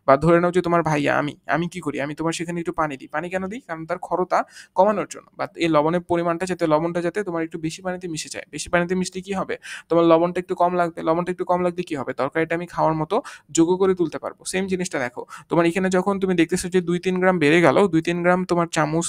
বা ধরে নাও যে তোমার ভাইয়া আমি কি করি? আমি তোমার সেখানে একটু পানি দিই। পানি কেন দিই? কারণ তার ক্ষরতা কমানোর জন্য বা এই লবণের পরিমাণটা লবণটা যাতে তোমার একটু বেশি পানিতে মিশে যায়। বেশি পানিতে মিশলে কি হবে? তোমার লবণটা একটু কম লাগবে। লবণটা একটু কম লাগলে কি হবে? তরকারিটা আমি খাওয়ার মতো যোগ্য করে তুলতে পারবো। সেম জিনিসটা দেখো। তোমার এখানে যখন তুমি দেখতেছো যে ২-৩ গ্রাম বেড়ে গেল, ২-৩ গ্রাম তোমার চামচ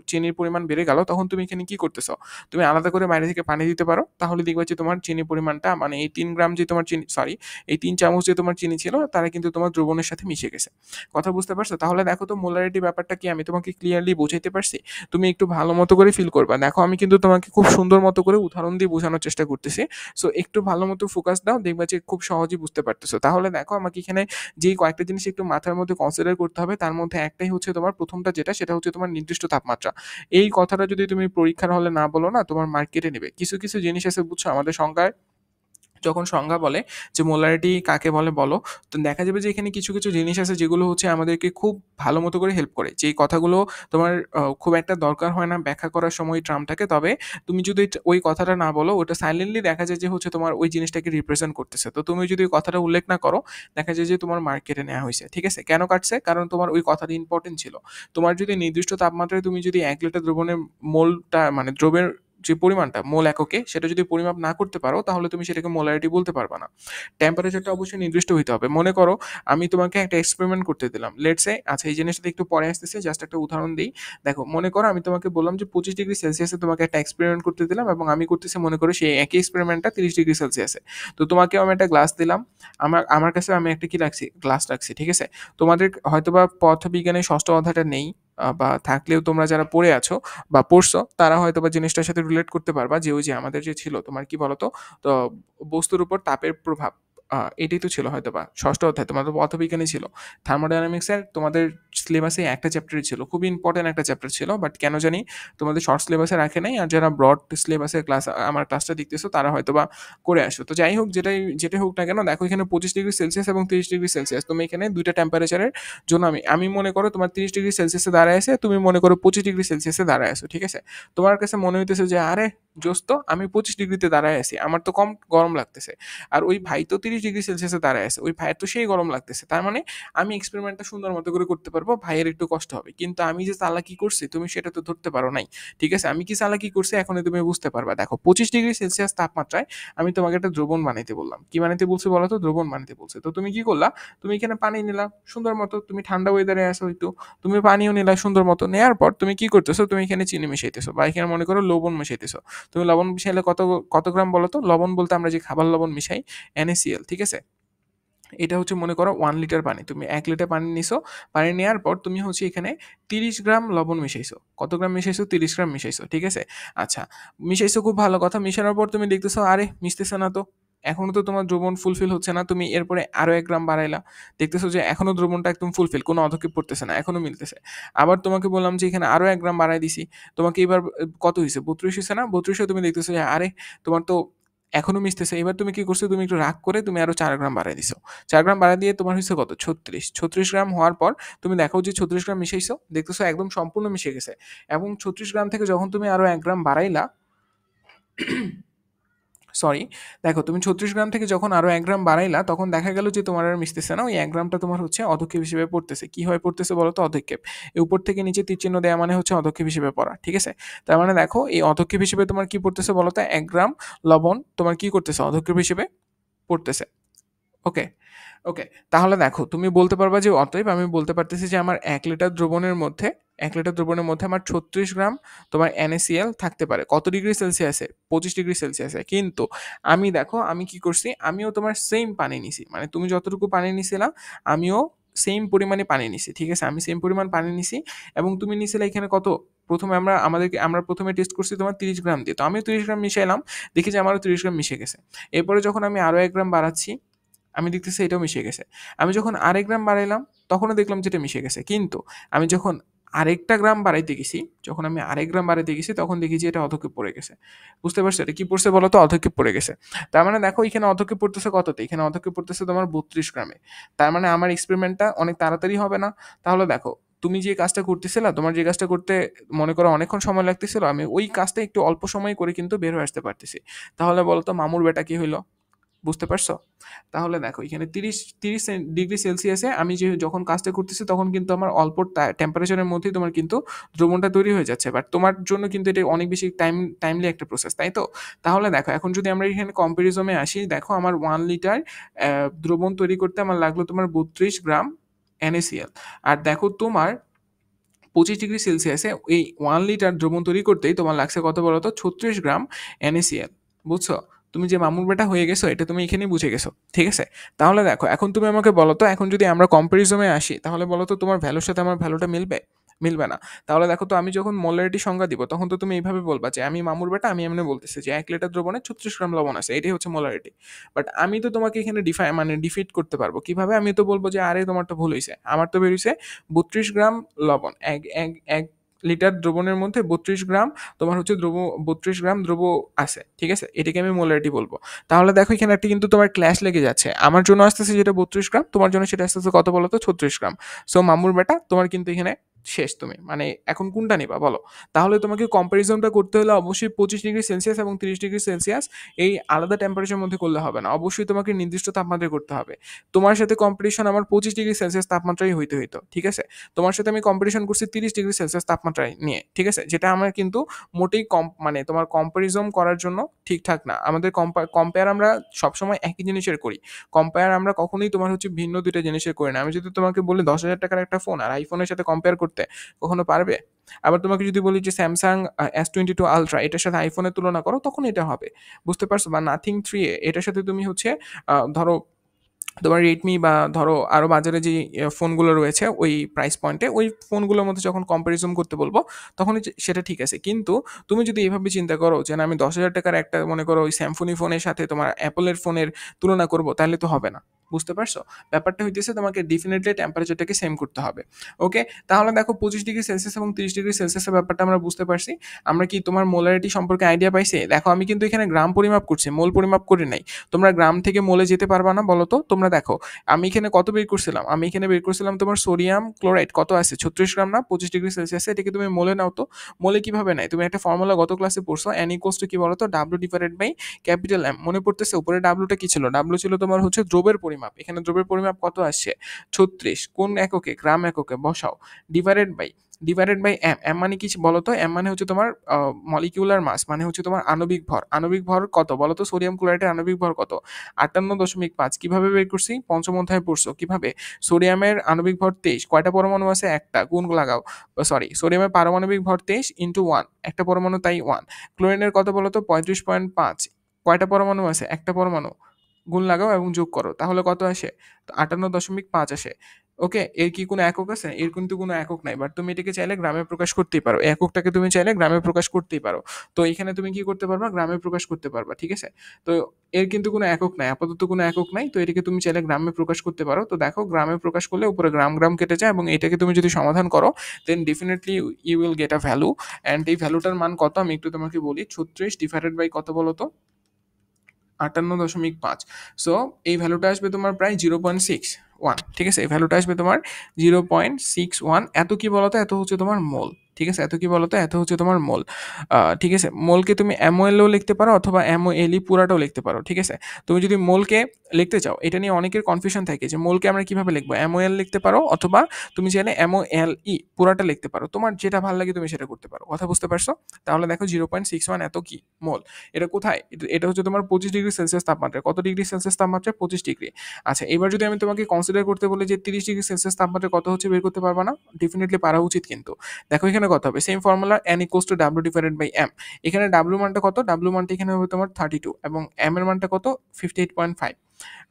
চিনির পরিমাণ বেড়ে গেল, তখন তুমি এখানে কি করতেছো? তুমি আলাদা করে বাইরে থেকে পানি দিতে পারো। তাহলে দেখবা যে তোমার চিনির পরিমাণটা মানে এই ৩ গ্রাম যে তোমার চিনি সরি এই ৩ চামচ যে তোমার চিনি ছিল তারা কিন্তু তোমার দ্রবণের সাথে মিশে গেছে। কথা বুঝতে পারছো? তাহলে দেখো তো মোলারিটি ব্যাপারটা কি আমি তোমাকে ক্লিয়ারলি বুঝাইতে পারছি? তুমি একটু ভালো মতো করে ফিল করবা। দেখো আমি কিন্তু তোমাকে খুব সুন্দর মতো করে উদাহরণ দিয়ে বোঝানোর চেষ্টা করতেছি। সো একটু ভালো মতো ফোকাস দাও। দেখবা যে খুব সহজেই বুঝতে পারতেছো। তাহলে দেখো আমাকে এখানে যেই কয়েকটা জিনিস একটু মাথার মধ্যে কনসিডার করতে হবে তার মধ্যে একটাই হচ্ছে তোমার ১ম টা যেটা সেটা হচ্ছে তোমার নির্দিষ্ট তাপমাত্রা। এই কথাটা যদি তুমি পরীক্ষার হলে না বলো না তোমার মার্ক কেটে নিবে। কিছু জিনিস আছে বুঝছো আমাদের সংজ্ঞায় যখন সংজ্ঞা বলে যে মোলারিটি কাকে বলে বলো, তো দেখা যাবে যে এখানে কিছু জিনিস আছে যেগুলো হচ্ছে আমাদেরকে খুব ভালো মতো করে হেল্প করে। যেই কথাগুলো তোমার খুব একটা দরকার হয় না ব্যাখ্যা করার সময় টার্মটাকে। তবে তুমি যদি ওই কথাটা না বলো ওটা সাইলেন্টলি দেখা যায় যে হচ্ছে তোমার ওই জিনিসটাকে রিপ্রেজেন্ট করতেছে। তো তুমি যদি ওই কথাটা উল্লেখ না করো দেখা যায় যে তোমার মার্ক কেটে নেওয়া হইছে। ঠিক আছে? কেন কাটছে? কারণ তোমার ওই কথাটা ইম্পোর্টেন্ট ছিল। তোমার যদি নির্দিষ্ট তাপমাত্রায় তুমি যদি ১ লিটার দ্রবণের মোলটা মানে দ্রবের যে পরিমাণটা মোল এককে সেটা যদি পরিমাপ না করতে পারো তাহলে তুমি সেটাকে মোলারিটি বলতে পারবা না। টেম্পারেচারটা অবশ্যই নির্দিষ্ট হইতে হবে। মনে করো আমি তোমাকে একটা এক্সপেরিমেন্ট করতে দিলাম। লেটস সে আচ্ছা এই জিনিসটা একটু পরে আসতেছে, জাস্ট একটা উদাহরণ দিই। দেখো মনে করো আমি তোমাকে বললাম যে 25 ডিগ্রি সেলসিয়াসে তোমাকে একটা এক্সপেরিমেন্ট করতে দিলাম এবং আমি করতেছি মনে করো সেই একই এক্সপেরিমেন্টটা 30 ডিগ্রি সেলসিয়াসে। তো তোমাকেও আমি একটা গ্লাস দিলাম, আমার আমার কাছে আমি একটা কি রাখছি, গ্লাস রাখছি, ঠিক আছে? তোমাদের হয়তোবা পদার্থবিজ্ঞানের ষষ্ঠ অধ্যায়টা নেই, বা থাকলেও তোমরা যারা পড়ে আছো বা পড়ছো তারা হয়তোবা জিনিসটার সাথে রিলেট করতে পারবা যে ওই যে আমাদের যে ছিল তোমার কি বলতো, তো বস্তুর উপর তাপের প্রভাব, এটাই তো ছিল হয়তোবা ষষ্ঠ অধ্যায় তোমাদের পদার্থবিজ্ঞানে ছিল। থার্মোডাইনামিক্সের তোমাদের সিলেবাসে একটা চ্যাপ্টারই ছিল, খুবই ইম্পর্টেন্ট একটা চ্যাপ্টার ছিল, বাট কেন জানি তোমাদের শর্ট সিলেবাসে রাখে নাই। আর যারা ব্রড সিলেবাসের ক্লাস আমার ক্লাসটা দেখতেছো তারা হয়তোবা করে আসো। তো যাই হোক, যেটাই হোক না কেন, দেখো এখানে 25 ডিগ্রি সেলসিয়াস এবং 30 ডিগ্রি সেলসিয়াস, তুমি এখানে দুইটা টেম্পারেচারের জন্য আমি মনে করো তোমার 30 ডিগ্রি সেলসিয়াসে দাঁড়ায় আছে, তুমি মনে করো 25 ডিগ্রি সেলসিয়াসে দাঁড়ায় আছো, ঠিক আছে? তোমার কাছে মনে হইতেছে যে আরে দোস্ত আমি 25 ডিগ্রিতে দাঁড়ায় আছি, আমার তো কম গরম লাগতেছে। আর ওই ভাই তো 30 ডিগ্রি সেলসিয়াসে দাঁড়ায় আছে, ওই ভাইয়ের তো সেই গরম লাগতেছে। তার মানে আমি এক্সপেরিমেন্টটা সুন্দর মতো করে করতে পারবো, ভাইয়ের একটু কষ্ট হবে। কিন্তু আমি যে চালাকি করছি তুমি সেটা তো ধরতে পারো নাই, ঠিক আছে? আমি কি চালাকি করছি এখনই তুমি বুঝতে পারবা। দেখো 25 ডিগ্রি সেলসিয়াস তাপমাত্রায় আমি তোমাকে একটা দ্রবণ বানাইতে বললাম। কি বানাইতে বলছি বলো তো? দ্রবণ বানাইতে বলছে। তো তুমি কি করলা? তুমি এখানে পানি নিলা সুন্দর মতো, তুমি ঠান্ডা ওয়েদারে আসো একটু, তুমি পানিও নিলা সুন্দর মতো, নেওয়ার পর তুমি কি করতেছো, তুমি এখানে চিনি মিশাইতেছো বা এখানে মনে করো লবণ মিশাইতেছো। তুমি লবণ মিশাইলে কত কত গ্রাম বলো তো? লবণ বলতে আমরা যে খাবার লবণ মিশাই, NaCl, ঠিক আছে? এটা হচ্ছে মনে করো 1 লিটার পানি, তুমি 1 লিটার পানি নিছো। পানি নেওয়ার পর তুমি হচ্ছে এখানে 30 গ্রাম লবণ মিশাইছো। কত গ্রাম মিশাইছো? 30 গ্রাম মিশাইছো, ঠিক আছে? আচ্ছা, মিশাইছো, খুব ভালো কথা। মিশানোর পর তুমি দেখতেছো আরে মিশতেছে না তো, এখনো তো তোমার দ্রবণ ফুলফিল হচ্ছে না। তুমি এরপরে আরো 1 গ্রাম বাড়াইলা, দেখতেছো যে এখনো দ্রবণটা একদম ফুলফিল, কোনো অধক্ষেপ পড়তেছে না, এখনো মিলতেছে। আবার তোমাকে বললাম যে এখানে আরো 1 গ্রাম বাড়াই দিছি, তোমাকে এবার কত হয়েছে? 32 হয়েছে না? 32 তুমি দেখতেছো যে আরে তোমার তো এখনো মিশতেছে। এবার তুমি কি করছো? তুমি একটু রাগ করে তুমি আরো 4 গ্রাম বাড়াই দিছো। 4 গ্রাম বাড়াই দিয়ে তোমার হয়েছে কত? 36 গ্রাম হওয়ার পর তুমি দেখো যে 36 গ্রাম মিশাইছো, দেখতেছো একদম সম্পূর্ণ মিশে গেছে। এবং 36 গ্রাম থেকে যখন তুমি আরো 1 গ্রাম বাড়াইলা, সরি, দেখো তুমি 36 গ্রাম থেকে যখন আরো 1 গ্রাম বাড়াইলা তখন দেখা গেল যে তোমার আর মিশতেছে না, ওই 1 গ্রামটা তোমার হচ্ছে অধক্ষেপ হিসেবে পড়তেছে। কি হয় পড়তেছে বলো তো? অধক্ষেপ। এই উপর থেকে নিচে তীর চিহ্ন দেওয়া মানে হচ্ছে অধক্ষেপ হিসেবে পড়া, ঠিক আছে? তার মানে দেখো এই অধক্ষেপ হিসেবে তোমার কি পড়তেছে বলো তো? 1 গ্রাম লবণ তোমার কি করতেছে? অধক্ষেপ হিসেবে পড়তেছে। ওকে, ওকে। তাহলে দেখো তুমি বলতে পারবা যে অতএব আমি বলতে পারতেছি যে আমার 1 লিটার দ্রবণের মধ্যে আমার 36 গ্রাম তোমার NaCl থাকতে পারে। কত ডিগ্রি সেলসিয়াসে? 25 ডিগ্রি সেলসিয়াসে। কিন্তু আমি দেখো আমি কি করছি, আমিও তোমার সেম পানি নিছি, মানে তুমি যতটুকু পানি নিছিলা আমিও সেম পরিমাণে পানি নিছি, ঠিক আছে? আমি সেম পরিমাণ পানি নিছি এবং তুমি নিছিলে এখানে কত? প্রথমে আমরা প্রথমে টেস্ট করছি তোমার 30 গ্রাম দিয়ে, তো আমিও 30 গ্রাম মিশাইলাম, দেখি যে আমারও 30 গ্রাম মিশে গেছে। এরপরে যখন আমি আরো 1 গ্রাম বাড়াচ্ছি, আমি দেখতেছি এটাও মিশে গেছে। আমি যখন আরেক গ্রাম বাড়াইলাম তখনও দেখলাম যে এটা মিশে গেছে। কিন্তু আমি যখন আরেকটা গ্রাম বাড়াইতে গেছি, যখন আমি আরেক গ্রাম বাড়াইতে গেছি তখন দেখি যে এটা অধক্ষেপ পড়ে গেছে। বুঝতে পারছো? এটা কি পড়ছে বলো তো? অধক্ষেপ পড়ে গেছে। তার মানে দেখো এখানে অধক্ষেপ পড়তেছে কততে? এখানে অধক্ষেপ পড়তেছে তোমার 32 গ্রামে। তার মানে আমার এক্সপেরিমেন্টটা অনেক তাড়াতাড়ি হবে না? তাহলে দেখো তুমি যে কাজটা করতেছিলা, তোমার যে কাজটা করতে মনে করো অনেকক্ষণ সময় লাগতেছিল, আমি ওই কাজটা একটু অল্প সময় করে কিন্তু বের হয়ে আসতে পারতেছি। তাহলে বলো তো মামুর বেটা কি হইলো? বুঝতে পারছো? তাহলে দেখো এখানে 30 ডিগ্রি সেলসিয়াসে আমি যখন কাজটা করতেছি তখন কিন্তু আমার অল্প টেম্পারেচারের মধ্যেই তোমার কিন্তু দ্রবণটা তৈরি হয়ে যাচ্ছে, বাট তোমার জন্য কিন্তু এটা অনেক বেশি টাইমলি একটা প্রসেস, তাই তো? তাহলে দেখো এখন যদি আমরা এখানে কম্পারিজমে আসি, দেখো আমার 1 লিটার দ্রবণ তৈরি করতে আমার লাগলো তোমার 32 গ্রাম NaCl। আর দেখো তোমার 25 ডিগ্রি সেলসিয়াসে এই 1 লিটার দ্রবণ তৈরি করতেই তোমার লাগছে কত বলো তো? 36 গ্রাম NaCl। বুঝছো? তুমি যে মামুর বেটা হয়ে গেছো এটা তুমি এখানেই বুঝে গেছো, ঠিক আছে? তাহলে দেখো এখন তুমি আমাকে বলো তো, এখন যদি আমরা কম্পারিজমে আসি তাহলে বলো তো তোমার ভ্যালুর সাথে আমার ভ্যালুটা মিলবে? মিলবে না। তাহলে দেখো তো আমি যখন মোলারিটি সংজ্ঞা দিব তখন তো তুমি এইভাবে বলবা যে আমি মামুর বেটা, আমি এমনি বলতেছি যে 1 লিটার দ্রবণে 36 গ্রাম লবণ আছে, এটাই হচ্ছে মোলারিটি। বাট আমি তো তোমাকে এখানে ডিফিট করতে পারবো কিভাবে? আমি তো বলবো যে আরে তোমারটা ভুল হয়েছে, আমার তো বেরিয়েছে 32 গ্রাম লবণ। এক লিটার দ্রবণের মধ্যে 32 গ্রাম তোমার হচ্ছে 32 গ্রাম দ্রব আছে, ঠিক আছে? এটাকে আমি মোলারিটি বলবো। তাহলে দেখো এখানে একটা কিন্তু তোমার ক্ল্যাশ লেগে যাচ্ছে, আমার জন্য আসতেছে যেটা 32 গ্রাম, তোমার জন্য সেটা আসতেছে কত বলো তো? 36 গ্রাম। সো মামুর বেটা তোমার কিন্তু এখানে শেষ তুমি। মানে এখন কোনটা নিবা বলো? তাহলে তোমাকে কম্প্যারিজনটা করতে হলে অবশ্যই 25°C এবং 30°C এই আলাদা টেম্পারেচারের মধ্যে করলে হবে না। অবশ্যই তোমাকে নির্দিষ্ট তাপমাত্রায় করতে হবে। তোমার সাথে কম্পিটিশন আমার 25°C তাপমাত্রায় হইতে হইতো। ঠিক আছে? তোমার সাথে আমি কম্পিটিশন করছি 30°C তাপমাত্রায় নিয়ে। ঠিক আছে? যেটা আমার কিন্তু মোটেই মানে তোমার কম্পারিজন করার জন্য ঠিকঠাক না। আমাদের কম্পেয়ার আমরা সবসময় একই জিনিসের করি। কম্পেয়ার আমরা কখনোই তোমার হচ্ছে ভিন্ন ২ টা জিনিসের করি না। আমি যদি তোমাকে বলি ৳১০,০০০ র একটা ফোন আর iPhone এর সাথে কম্পেয়ার করতে, কখনো পারবে? আবার তোমাকে যদি বলি যে Samsung S22 Ultra এটার সাথে iPhone এর তুলনা করো, তখন এটা হবে। বুঝতে পারছো? বা Nothing 3A এটার সাথে তুমি হচ্ছে ধরো তোমার Redmi বা ধরো আরো বাজারে যে ফোনগুলো রয়েছে ওই প্রাইস পয়েন্টে, ওই ফোনগুলোর মধ্যে যখন কম্পারিজন করতে বলবো, তখনই সেটা ঠিক আছে। কিন্তু তুমি যদি এভাবে চিন্তা করো যে না আমি ৳১০,০০০ র একটা মনে করো ওই Symphony ফোনের সাথে তোমার Apple এর ফোনের তুলনা করব, তাহলে তো হবে না। বুঝতে পারছো? ব্যাপারটা হইতেছে তোমাকে ডেফিনিটলি টেম্পারেচারটাকে সেম করতে হবে। ওকে? তাহলে দেখো 25°C এবং 30°C এর ব্যাপারটা আমরা বুঝতে পারছি। আমরা কি তোমার মোলারিটি সম্পর্কে আইডিয়া পাইছি? দেখো আমি কিন্তু এখানে গ্রাম পরিমাপ করছি, মোল পরিমাপ করি নাই। তোমরা গ্রাম থেকে মোলে যেতে পারবা না বলো তো? তোমরা দেখো, আমি এখানে কত বের করছিলাম? আমি এখানে বের করছিলাম তোমার সোডিয়াম ক্লোরাইড কত আছে? 36 গ্রাম না? 25°C। এটাকে তুমি মোলে নাও তো। মোলে কিভাবে নেয়? তুমি একটা ফর্মুলা গত ক্লাসে পড়ছো। N ইকুয়ালস টু কি বলো তো? W/M। মনে পড়তেছে উপরে W টা কি ছিল? W ছিল তোমার হচ্ছে দ্রব্যের পরিমাপ। এখানে দ্রব্যের পরিমাপ কত আসছে? 36 কোন এককে? গ্রাম এককে বসাও। Divided by M। M মানে কি বলো তো? M মানে হচ্ছে তোমার মলিকিউলার মাস, মানে হচ্ছে তোমার আণবিক ভর। আণবিক ভর কত বলো তো? সোডিয়াম ক্লোরাইডের আণবিক ভর কত? 58.5। কিভাবে বের করছি? পঞ্চম অধ্যায়ে পড়ছো। কিভাবে? সোডিয়ামের আণবিক ভর 23। কয়টা পরমাণু আছে? একটা। গুণ লাগাও। সরি, সোডিয়ামের পারমাণবিক ভর 23 ইনটু 1। একটা পরমাণু তাই 1। ক্লোরিনের কত বলো তো? 35.5। কয়টা পরমাণু আছে? একটা পরমাণু। গুণ লাগাও এবং যোগ করো। তাহলে কত আসে? তো 58.5 আসে। ওকে? এর কি কোনো একক আছে? এর কিন্তু কোনো একক নাই। বাট তুমি এটাকে চাইলে গ্রামে প্রকাশ করতেই পারো। এই এককটাকে তুমি চাইলে গ্রামে প্রকাশ করতেই পারো। তো এখানে তুমি কি করতে পারবা? গ্রামে প্রকাশ করতে পারবা। ঠিক আছে? তো এর কিন্তু কোনো একক নাই। আপাতত কোনো একক নাই। তো এটাকে তুমি চাইলে গ্রামে প্রকাশ করতে পারো। তো দেখো গ্রামে প্রকাশ করলে উপরে গ্রাম কেটে যায় এবং এটাকে তুমি যদি সমাধান করো, then definitely you will get a value. And এই ভ্যালুটার মান কত আমি একটু তোমাকে বলি। 36 ডিভাইডেড বাই কত বলো তো? 58.5। সো এই ভ্যালুটা আসবে তোমার প্রায় 0.61। ঠিক আছে? এই ভ্যালুটা আসবে তোমার 0.61। এত কি বলতো? এত হচ্ছে তোমার মোল। ঠিক আছে? এত কি বলতো? এত হচ্ছে তোমার মোল। ঠিক আছে? মোলকে তুমি MOLও লিখতে পারো অথবা MOLE পুরাটাও লিখতে পারো। ঠিক আছে? তুমি যদি মোলকে লিখতে চাও, এটা নিয়ে অনেকের কনফিউশন থাকে যে মোলকে আমরা কিভাবে লিখবো? MOL লিখতে পারো অথবা তুমি চাইলে MOLE পুরাটা লিখতে পারো। তোমার যেটা ভালো লাগে তুমি সেটা করতে পারো। কথা বুঝতে পারছো? তাহলে দেখো 0.61 এত কি? মোল। এটা কোথায়? এটা হচ্ছে তোমার 25°C তাপমাত্রায়। কত ডিগ্রি সেলসিয়াস তাপমাত্রায়? 25 ডিগ্রি। আচ্ছা, এবার যদি আমি তোমাকে কনসিডার করতে বলি যে 30°C তাপমাত্রায় কত হচ্ছে বের করতে পারবা না? ডেফিনিটলি পারা উচিত কিন্তু। দেখো এখানে কত হবে? Same formula N equals to W/M। এখানে W মানটা কত? W মানটা এখানে হবে তোমার 32 এবং M এর মানটা কত? 58.5।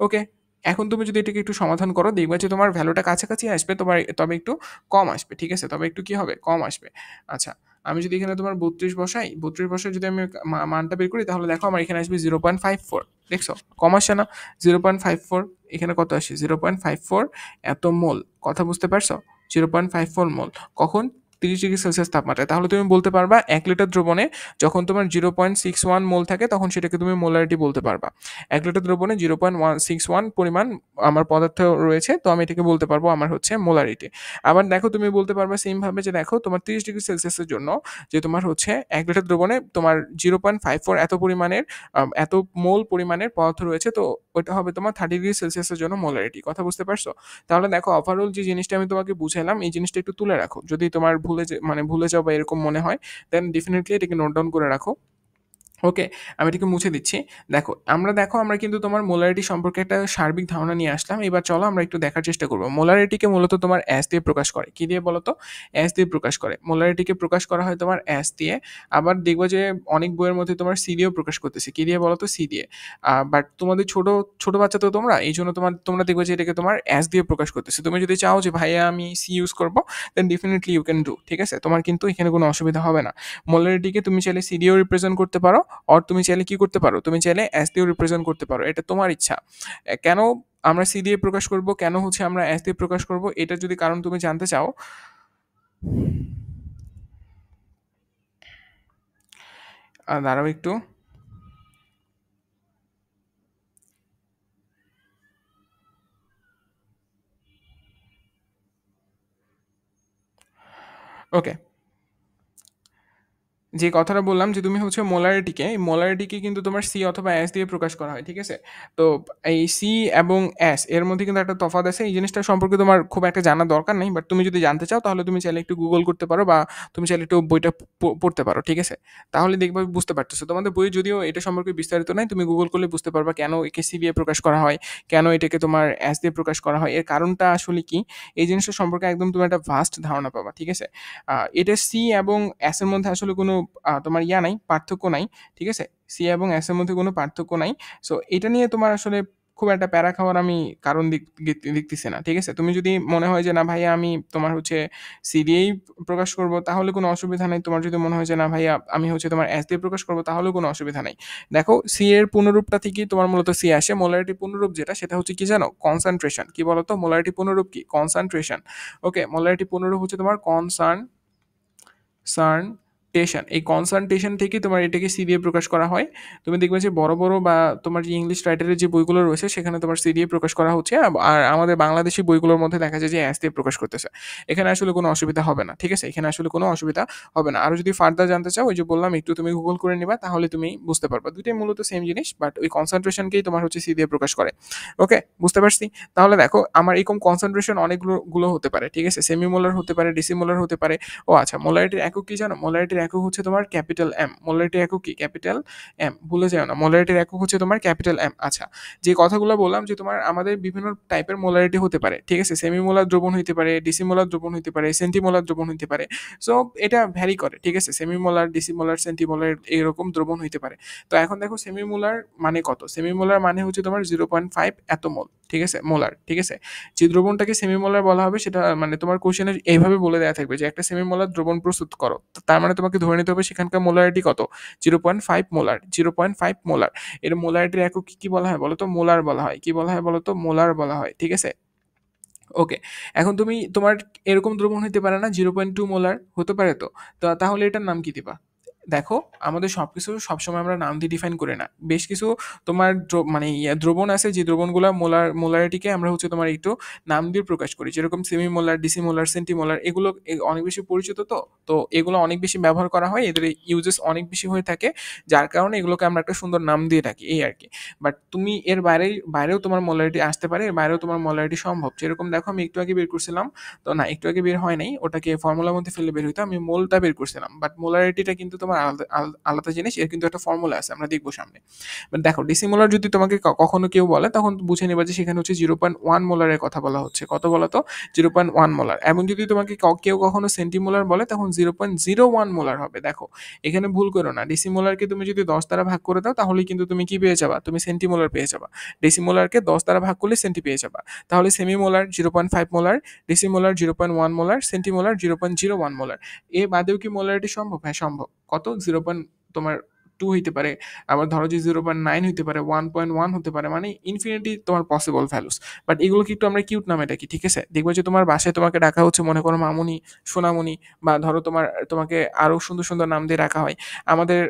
ওকে? এখন তুমি যদি এটাকে একটু সমাধান করো, দেখবা যে তোমার ভ্যালুটা কাছাকাছি আসবে, তোমার তবে একটু কম আসবে। ঠিক আছে? তবে একটু কি হবে? কম আসবে। আচ্ছা, আমি যদি এখানে তোমার 32 বসাই, 32 বসায় যদি আমি মানটা বের করি, তাহলে দেখো আমার এখানে আসবে 0.54। দেখছো? কম আসছে না? 0.54। এখানে কত আসে? 0.54 এত মোল। কথা বুঝতে পারছো? 0.54 মোল। কখন? 30°C তাপমাত্রায়। তাহলে তুমি বলতে পারবা 1 লিটার দ্রবণে যখন তোমার 0.61 মোল থাকে, তখন সেটাকে তুমি মোলারিটি বলতে পারবা। 1 লিটার দ্রবণে 0.161 পরিমাণ আমার পদার্থ রয়েছে, তো আমি এটাকে বলতে পারবো আমার হচ্ছে মোলারিটি। আবার দেখো তুমি বলতে পারবা সেম ভাবে যে দেখো তোমার 30°C এর জন্য যে তোমার হচ্ছে 1 লিটার দ্রবণে তোমার 0.54 এত পরিমাণের এত মোল পরিমাণের পদার্থ রয়েছে, তো ওইটা হবে তোমার 30°C এর জন্য মোলারিটি। কথা বুঝতে পারছো? তাহলে দেখো ওভারঅল যে জিনিসটা আমি তোমাকে বুঝাইলাম, এই জিনিসটা একটু তুলে রাখো। যদি তোমার মানে ভুলে যাও বা এরকম মনে হয়, দেন ডেফিনিটলি এটাকে নোট ডাউন করে রাখো। ওকে, আমি এটাকে মুছে দিচ্ছি। দেখো আমরা কিন্তু তোমার মোলারিটি সম্পর্কে একটা সার্বিক ধারণা নিয়ে আসলাম। এবার চলো আমরা একটু দেখার চেষ্টা করব। মোলারিটিকে মূলত তোমার অ্যাস দিয়ে প্রকাশ করে। কি দিয়ে বলো তো? অ্যাস দিয়ে প্রকাশ করে। মোলারিটিকে প্রকাশ করা হয় তোমার অ্যাস দিয়ে। আবার দেখবা যে অনেক বইয়ের মধ্যে তোমার সি দিয়েও প্রকাশ করতেছে। কি দিয়ে বলো তো? সি দিয়ে। বাট তোমাদের ছোট বাচ্চা তো তোমরা, এইজন্য তোমরা দেখবে যে এটাকে তোমার অ্যাস দিয়ে প্রকাশ করতেছে। তুমি যদি চাও যে ভাইয়া আমি সি ইউজ করব, দেন ডেফিনিটলি ইউ ক্যান ডু। ঠিক আছে? তোমার কিন্তু এখানে কোনো অসুবিধা হবে না। মোলারিটিকে তুমি চাইলে সি দিয়েও রিপ্রেজেন্ট করতে পারো, অর তুমি চাইলে কি করতে পারো? তুমি চাইলে অ্যাস দিয়েও রিপ্রেজেন্ট করতে পারো। এটা তোমার ইচ্ছা। কেন আমরা সি দিয়ে প্রকাশ করব, কেন হচ্ছে আমরা অ্যাস দিয়ে প্রকাশ করব, এটা যদি কারণ তুমি জানতে চাও, দাঁড়াও একটু। ওকে। যে কথাটা বললাম যে তুমি হচ্ছে মোলারিটিকে, এই মোলারিটিকে কিন্তু তোমার সি অথবা এস দিয়ে প্রকাশ করা হয়, ঠিক আছে? তো এই সি এবং এস এর মধ্যে কিন্তু একটা তফাৎ আছে। এই জিনিসটা সম্পর্কে তোমার খুব একটা জানার দরকার নেই, বাট তুমি যদি জানতে চাও তাহলে তুমি চাইলে একটু গুগল করতে পারো, বা তুমি চাইলে একটু বইটা পড়তে পারো, ঠিক আছে? তাহলে দেখবে বুঝতে পারতেছো। তোমাদের বই যদিও এটা সম্পর্কে বিস্তারিত নাই, তুমি গুগল করলে বুঝতে পারবা কেন একে সি দিয়ে প্রকাশ করা হয়, কেন এটাকে তোমার এস দিয়ে প্রকাশ করা হয়, এর কারণটা আসলে কি, এই জিনিসটা সম্পর্কে একদম তুমি একটা ভাস্ট ধারণা পাবা, ঠিক আছে? এটা সি এবং এস এর মধ্যে আসলে কোনো তোমার ইয়া নাই, পার্থক্য নাই। ঠিক আছে? সি এবং এস এর মধ্যে কোনো পার্থক্য নাই। সো এটা নিয়ে তোমার আসলে খুব একটা প্যারা খাওয়ার আমি কারণ দেখতেছি না। ঠিক আছে? তুমি যদি মনে হয় যে না ভাইয়া আমি তোমার হচ্ছে সি দিয়েই প্রকাশ করব, তাহলে কোনো অসুবিধা নাই। তোমার যদি মনে হয় যে না ভাইয়া আমি হচ্ছে তোমার এস দিয়ে প্রকাশ করব, তাহলেও কোনো অসুবিধা নাই। দেখো সি এর পুনরূপটা থেকেই তোমার মূলত সি আসে। মোলারিটি পুনরূপ যেটা সেটা হচ্ছে কি জানো? কনসেনট্রেশন। কি বলতো? মোলারিটি পুনরূপ কি? কনসেনট্রেশন। ওকে? মোলারিটি পুনরূপ হচ্ছে তোমার কনসানট্রেশন। এই কনসানট্রেশন থেকেই তোমার এটাকে সি দিয়ে প্রকাশ করা হয়। তুমি দেখবে যে বড় বড় বা তোমার যে ইংলিশ রাইটারের যে বইগুলো রয়েছে সেখানে তোমার সি দিয়ে প্রকাশ করা হচ্ছে, আর আমাদের বাংলাদেশি বইগুলোর মধ্যে দেখা যায় যে এস দিয়ে প্রকাশ করতেছে। এখানে আসলে কোনো অসুবিধা হবে না, ঠিক আছে? এখানে আসলে কোনো অসুবিধা হবে না। আরও যদি ফার্দার জানতে চাও, ওই যে বললাম একটু তুমি গুগল করে নিবা, তাহলে তুমি বুঝতে পারবা। দুইটাই মূলত সেম জিনিস, বাট ওই কনসেন্ট্রেশনকেই তোমার হচ্ছে সি দিয়ে প্রকাশ করে। ওকে, বুঝতে পারছি। তাহলে দেখো আমার এরকম কনসেন্ট্রেশন অনেকগুলো হতে পারে, ঠিক আছে? সেমিমোলার হতে পারে, ডিসিমোলার হতে পারে। ও আচ্ছা, মোলারিটির একক কি জানো? মোলারিটির একক হচ্ছে তোমার ক্যাপিটাল এম। মোলারিটির একক কি? Capital M. ভুলে যাও না, মোলারিটির একক হচ্ছে তোমার ক্যাপিটাল এম। আচ্ছা, যে কথাগুলো বললাম যে তোমার আমাদের বিভিন্ন টাইপের মোলারিটি হতে পারে, ঠিক আছে? সেমিমোলার দ্রবণ হইতে পারে, ডিসিমোলার দ্রবণ হইতে পারে, সেন্টিমোলার দ্রবণ হইতে পারে। সো এটা ভ্যারি করে, ঠিক আছে? সেমিমোলার, ডিসিমোলার, সেন্টিমোলার এরকম দ্রবণ হইতে পারে। তো এখন দেখো সেমিমোলার মানে কত? সেমিমোলার মানে হচ্ছে তোমার 0.5 এত মোল, ঠিক আছে? মোলার, ঠিক আছে? যে দ্রবণটাকে সেমিমোলার বলা হবে সেটা মানে তোমার কোশ্চেনে এইভাবে বলে দেওয়া থাকবে যে একটা সেমিমোলার দ্রবণ প্রস্তুত করো। তার মানে তোমাকে ধরে নিতে হবে সেখানকার মোলারিটি কত? 0.5 মোলার। 0.5 মোলার। এর মোলারিটির একক কি বলা হয় বলো তো? মোলার বলা হয়। কি বলা হয় বলো তো? মোলার বলা হয়, ঠিক আছে? ওকে। এখন তুমি তোমার এরকম দ্রবণ হইতে পারে না 0.2 মোলার? হতে পারে তো? তো তাহলে এটার নাম কি দিবা? দেখো, আমাদের সবকিছু সবসময় আমরা নাম দিয়ে ডিফাইন করি না। বেশ কিছু তোমার মানে দ্রবণ আছে যে দ্রবণগুলা মোলারিটিকে আমরা হচ্ছে তোমার একটু নাম দিয়ে প্রকাশ করি। যেরকম সেমিমোলার, ডিসিমোলার, সেন্টিমোলার, এগুলো অনেক বেশি পরিচিত তো। তো এগুলো অনেক বেশি ব্যবহার করা হয়। এদের ইউজেস অনেক বেশি হয়ে থাকে। যার কারণে এগুলোকে আমরা একটা সুন্দর নাম দিয়ে রাখি, এই আরকি। বাট তুমি এর বাইরেও তোমার মোলারিটি আসতে পারে। এর বাইরেও তোমার মোলারিটি সম্ভব। যেরকম দেখো আমি একটু আগে বের করছিলাম। তো না, একটু আগে বের হয় নাই। ওটাকে ফর্মুলার মধ্যে ফেললে বের হইতো। আমি মোলটা বের করছিলাম। বাট মোলারিটিটা কিন্তু তোমার আলাদা আলাদা জিনিস। এর কিন্তু একটা ফর্মুলা আছে। আমরা দেখব সামনে। বাট দেখো ডিসিমোলার যদি তোমাকে কখনো কেউ বলে, তখন বুঝে নেবা যে সেখানে হচ্ছে 0.1 মোলারের কথা বলা হচ্ছে। কত বলো তো? 0.1 মোলার। এবং যদি তোমাকে কেউ কখনো সেন্টিমোলার বলে, তখন 0.01 মোলার হবে। দেখো, এখানে ভুল করো না। ডিসিমোলারকে তুমি যদি 10 দ্বারা ভাগ করে দাও, তাহলে কিন্তু তুমি কি পেয়ে যাবা? তুমি সেন্টিমোলার পেয়ে যাবা। ডিসিমোলারকে 10 দ্বারা ভাগ করলে সেন্টি পেয়ে যাবা। তাহলে semimolar 0.5 molar, decimolar 0.1 molar, centimolar 0.01 molar. এ বাদেও কি মোলারিটি সম্ভব? হ্যাঁ, সম্ভব। কত? 0. তোমার 2 হইতে পারে। আবার ধরো যে 0.9 হইতে পারে, 1.1 হতে পারে। মানে ইনফিনিটি তোমার পসিবল ভ্যালুস। বাট এগুলোকে একটু আমরা কিউট নামে ডাকি, ঠিক আছে? দেখবে যে তোমার বাসায় তোমাকে ডাকা হচ্ছে মনে করো মামুনি, সোনামণি, বা ধরো তোমাকে আরো সুন্দর, সুন্দর নাম দিয়ে ডাকা হয়। আমাদের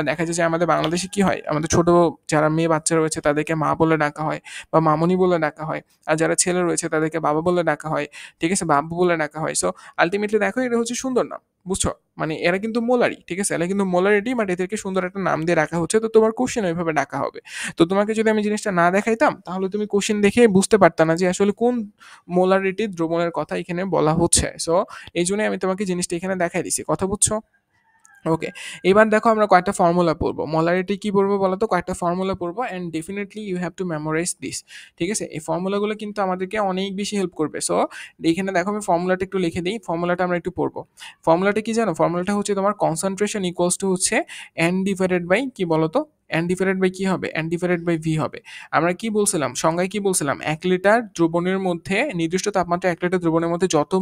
দেখা যায় যে আমাদের বাংলাদেশে কি হয়? আমাদের ছোট যারা মেয়ে বাচ্চা রয়েছে তাদেরকে মা বলে ডাকা হয়, বা মামুনি বলে ডাকা হয়। আর যারা ছেলে রয়েছে তাদেরকে বাবা বলে ডাকা হয়। ঠিক আছে? বাব্বু বলে ডাকা হয়। সো আল্টিমেটলি দেখো এটা হচ্ছে সুন্দর নাম। বুঝছো? মানে এরা কিন্তু মোলারি, ঠিক আছে? এরা কিন্তু মোলারিটি, বাট এদেরকে সুন্দর একটা নাম দিয়ে রাখা হচ্ছে। তো তোমার কোশ্চেন ওইভাবে ডাকা হবে। তো তোমাকে যদি আমি জিনিসটা না দেখাইতাম, তাহলে তুমি কোশ্চেন দেখে বুঝতে পারতা না যে আসলে কোন মোলারিটি দ্রবণের কথা এখানে বলা হচ্ছে। সো এইজন্যই আমি তোমাকে জিনিসটা এখানে দেখাই দিছি। কথা বুঝছো? ওকে। এবার দেখো আমরা কয়েকটা ফর্মুলা পড়বো। মোলারিটি কি পড়বো বলো তো? কয়েকটা ফর্মুলা পড়বো, and definitely you have to memorise this. ঠিক আছে? এই ফর্মুলাগুলো কিন্তু আমাদেরকে অনেক বেশি হেল্প করবে। সো এখানে দেখো আমি ফর্মুলাটা একটু লিখে দিই। ফর্মুলাটা আমরা একটু পড়বো। ফর্মুলাটা কি জানো? ফর্মুলাটা হচ্ছে তোমার কনসেন্ট্রেশন ইকুয়ালস টু হচ্ছে এন ডিভাইডেড বাই কি বলো তো? এন ডিভাইডেড বাই কি হবে? এন ডিভাইডেড বাই ভি হবে। আমরা কি বলছিলাম? সংজ্ঞায় কি বলছিলাম? 1 লিটার দ্রবণের মধ্যে নির্দিষ্ট তাপমাত্রায় 1 লিটার দ্রবণের মধ্যে যত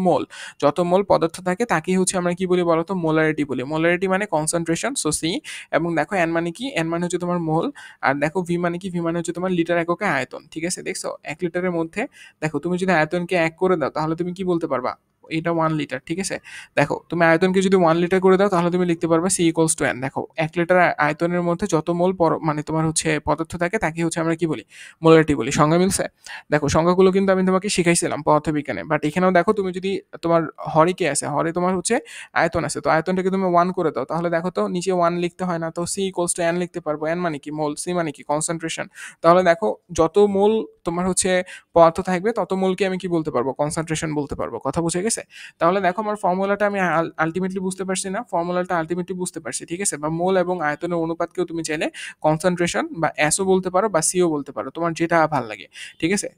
মোল পদার্থ থাকে তাকেই হচ্ছে আমরা কি বলি বলতো? মোলারিটি বলি। মোলারিটি মানে কনসেন্ট্রেশন, সো সি। এবং দেখো এন মানে কি? এন মানে হচ্ছে তোমার মোল। আর দেখো ভি মানে কি? ভি মানে হচ্ছে তোমার লিটার এককে আয়তন। ঠিক আছে? দেখছো 1 লিটারের মধ্যে দেখো তুমি যদি আয়তনকে 1 করে দাও, তাহলে তুমি কি বলতে পারবা? এটা 1 লিটার, ঠিক আছে? দেখো তুমি আয়তনকে যদি 1 লিটার করে দাও তাহলে তুমি লিখতে পারবা C equals to N। দেখো 1 লিটার আয়তনের মধ্যে যত মোল মানে তোমার হচ্ছে পদার্থ থাকে তাকে হচ্ছে আমরা কি বলি? মোলারিটি বলি। সংজ্ঞা মিলছে? দেখো সংজ্ঞাগুলো কিন্তু আমি তোমাকে শিখাইছিলাম পদার্থবিজ্ঞানে। বাট এখানেও দেখো তুমি যদি তোমার হরে কি আছে? হরে তোমার হচ্ছে আয়তন আছে। তো আয়তনটাকে তুমি 1 করে দাও। তাহলে দেখো তো নিচে 1 লিখতে হয় না। তো C equals to N লিখতে পারবো। N মানে কি? মোল। C মানে কি? কনসেন্ট্রেশন। তাহলে দেখো যত মোল তোমার হচ্ছে পদার্থ থাকবে তত মোলকে আমি কি বলতে পারবো? কনসেন্ট্রেশন বলতে পারবো। কথা বুঝে গেছে? তাহলে দেখো আমার ফর্মুলাটা আমি আলটিমেটলি বুঝতে পারছি না? ফর্মুলাটা আলটিমেটলি বুঝতে পারছি। ঠিক আছে? বা মোল এবং আয়তনের অনুপাতকেও তুমি চাইলে কনসেন্ট্রেশন বা এসও বলতে পারো বা সিও বলতে পারো। তোমার যেটা ভাল লাগে। ঠিক আছে?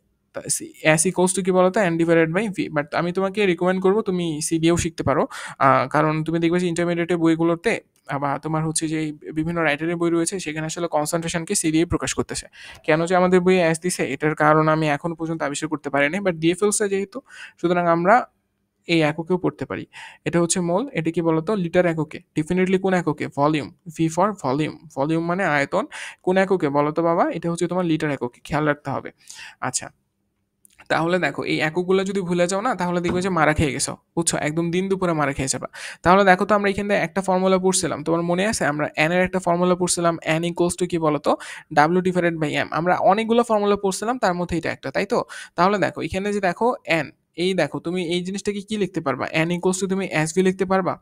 এস ইকোয়ালস টু কি বলতো? N divided by V. But আমি তোমাকে রিকমেন্ড করবো তুমি সি দিয়েও শিখতে পারো। কারণ তুমি দেখবে যে ইন্টারমিডিয়েটের বইগুলোতে বা তোমার হচ্ছে যে বিভিন্ন রাইটারের বই রয়েছে সেখানে আসলে কনসেন্ট্রেশনকে সি দিয়ে প্রকাশ করতেছে। কেন যে আমাদের বইয়ে এস দিছে এটার কারণ আমি এখনো পর্যন্ত আবিষ্কার করতে পারিনি। বাট দিয়ে ফেলছে যেহেতু, সুতরাং আমরা এই এককেও পড়তে পারি। এটা হচ্ছে মোল। এটা কি বলতো? লিটার এককে। ডেফিনিটলি কোন এককে? Volume. V for volume. Volume মানে আয়তন। কোন এককে বলতো বাবা? এটা হচ্ছে তোমার লিটার এককে। খেয়াল রাখতে হবে। আচ্ছা, তাহলে দেখো এই এককগুলো যদি ভুলে যাও না তাহলে দেখবে যে মারা খেয়ে গেছো, বুঝছো? একদম দিন দুপুরে মারা খেয়ে যাবা। তাহলে দেখো তো আমরা এখানে একটা ফর্মুলা পড়ছিলাম, তোমার মনে আছে? আমরা এন এর একটা ফর্মুলা পড়ছিলাম, এন ইকুয়ালস টু কি বলতো? W divided by M. আমরা অনেকগুলো ফর্মুলা পড়ছিলাম, তার মধ্যে এটা একটা, তাই তো? তাহলে দেখো এখানে যে দেখো এন, এই দেখো তুমি এই জিনিসটাকে কি লিখতে পারবা? এন ইকুয়ালস টু তুমি এস ভি লিখতে পারবা।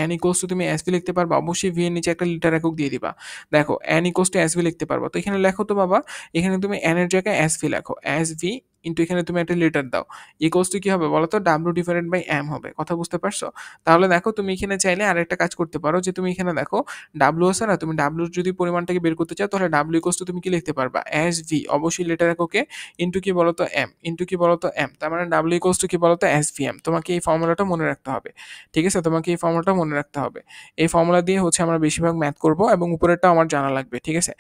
এন ইকুয়ালস টু তুমি এস ভি লিখতে পারবা। অবশ্যই ভি এর নিচে একটা লিটার একক দিয়ে দিবা। দেখো N equals to S V লিখতে পারবা। তো এখানে লেখো তো বাবা, এখানে তুমি এন এর জায়গায় এস ভি লেখো। এস ভি কিন্তু এখানে তুমি একটা লিটার দাও। ইকুয়ালস টু কি হবে বলো তো? ডাব্লিউ ডিভাইডেড বাই এম হবে। কথা বুঝতে পারছো? তাহলে দেখো তুমি এখানে চাইলে আরেকটা কাজ করতে পারো, যে তুমি এখানে দেখো ডাব্লিউ আছে না, তুমি ডাব্লিউর যদি পরিমাণটাকে বের করতে চাও তাহলে ডাব্লিউ ইকুয়ালস টু তুমি কি লিখতে পারবা? এস ভি, অবশ্যই লিটার এককে, ইনটু কি বলতো? এম, ইনটু কি বলতো? এম। তার মানে ডাব্লিউ ইকুয়ালস টু কি বলতো? S V M. তোমাকে এই ফর্মুলাটা মনে রাখতে হবে। ঠিক আছে? তোমাকে এই ফর্মুলাটা মনে রাখতে হবে। এই ফর্মুলা দিয়ে হচ্ছে আমরা বেশিরভাগ ম্যাথ করব এবং উপরেরটা আমার জানা লাগবে। ঠিক আছে?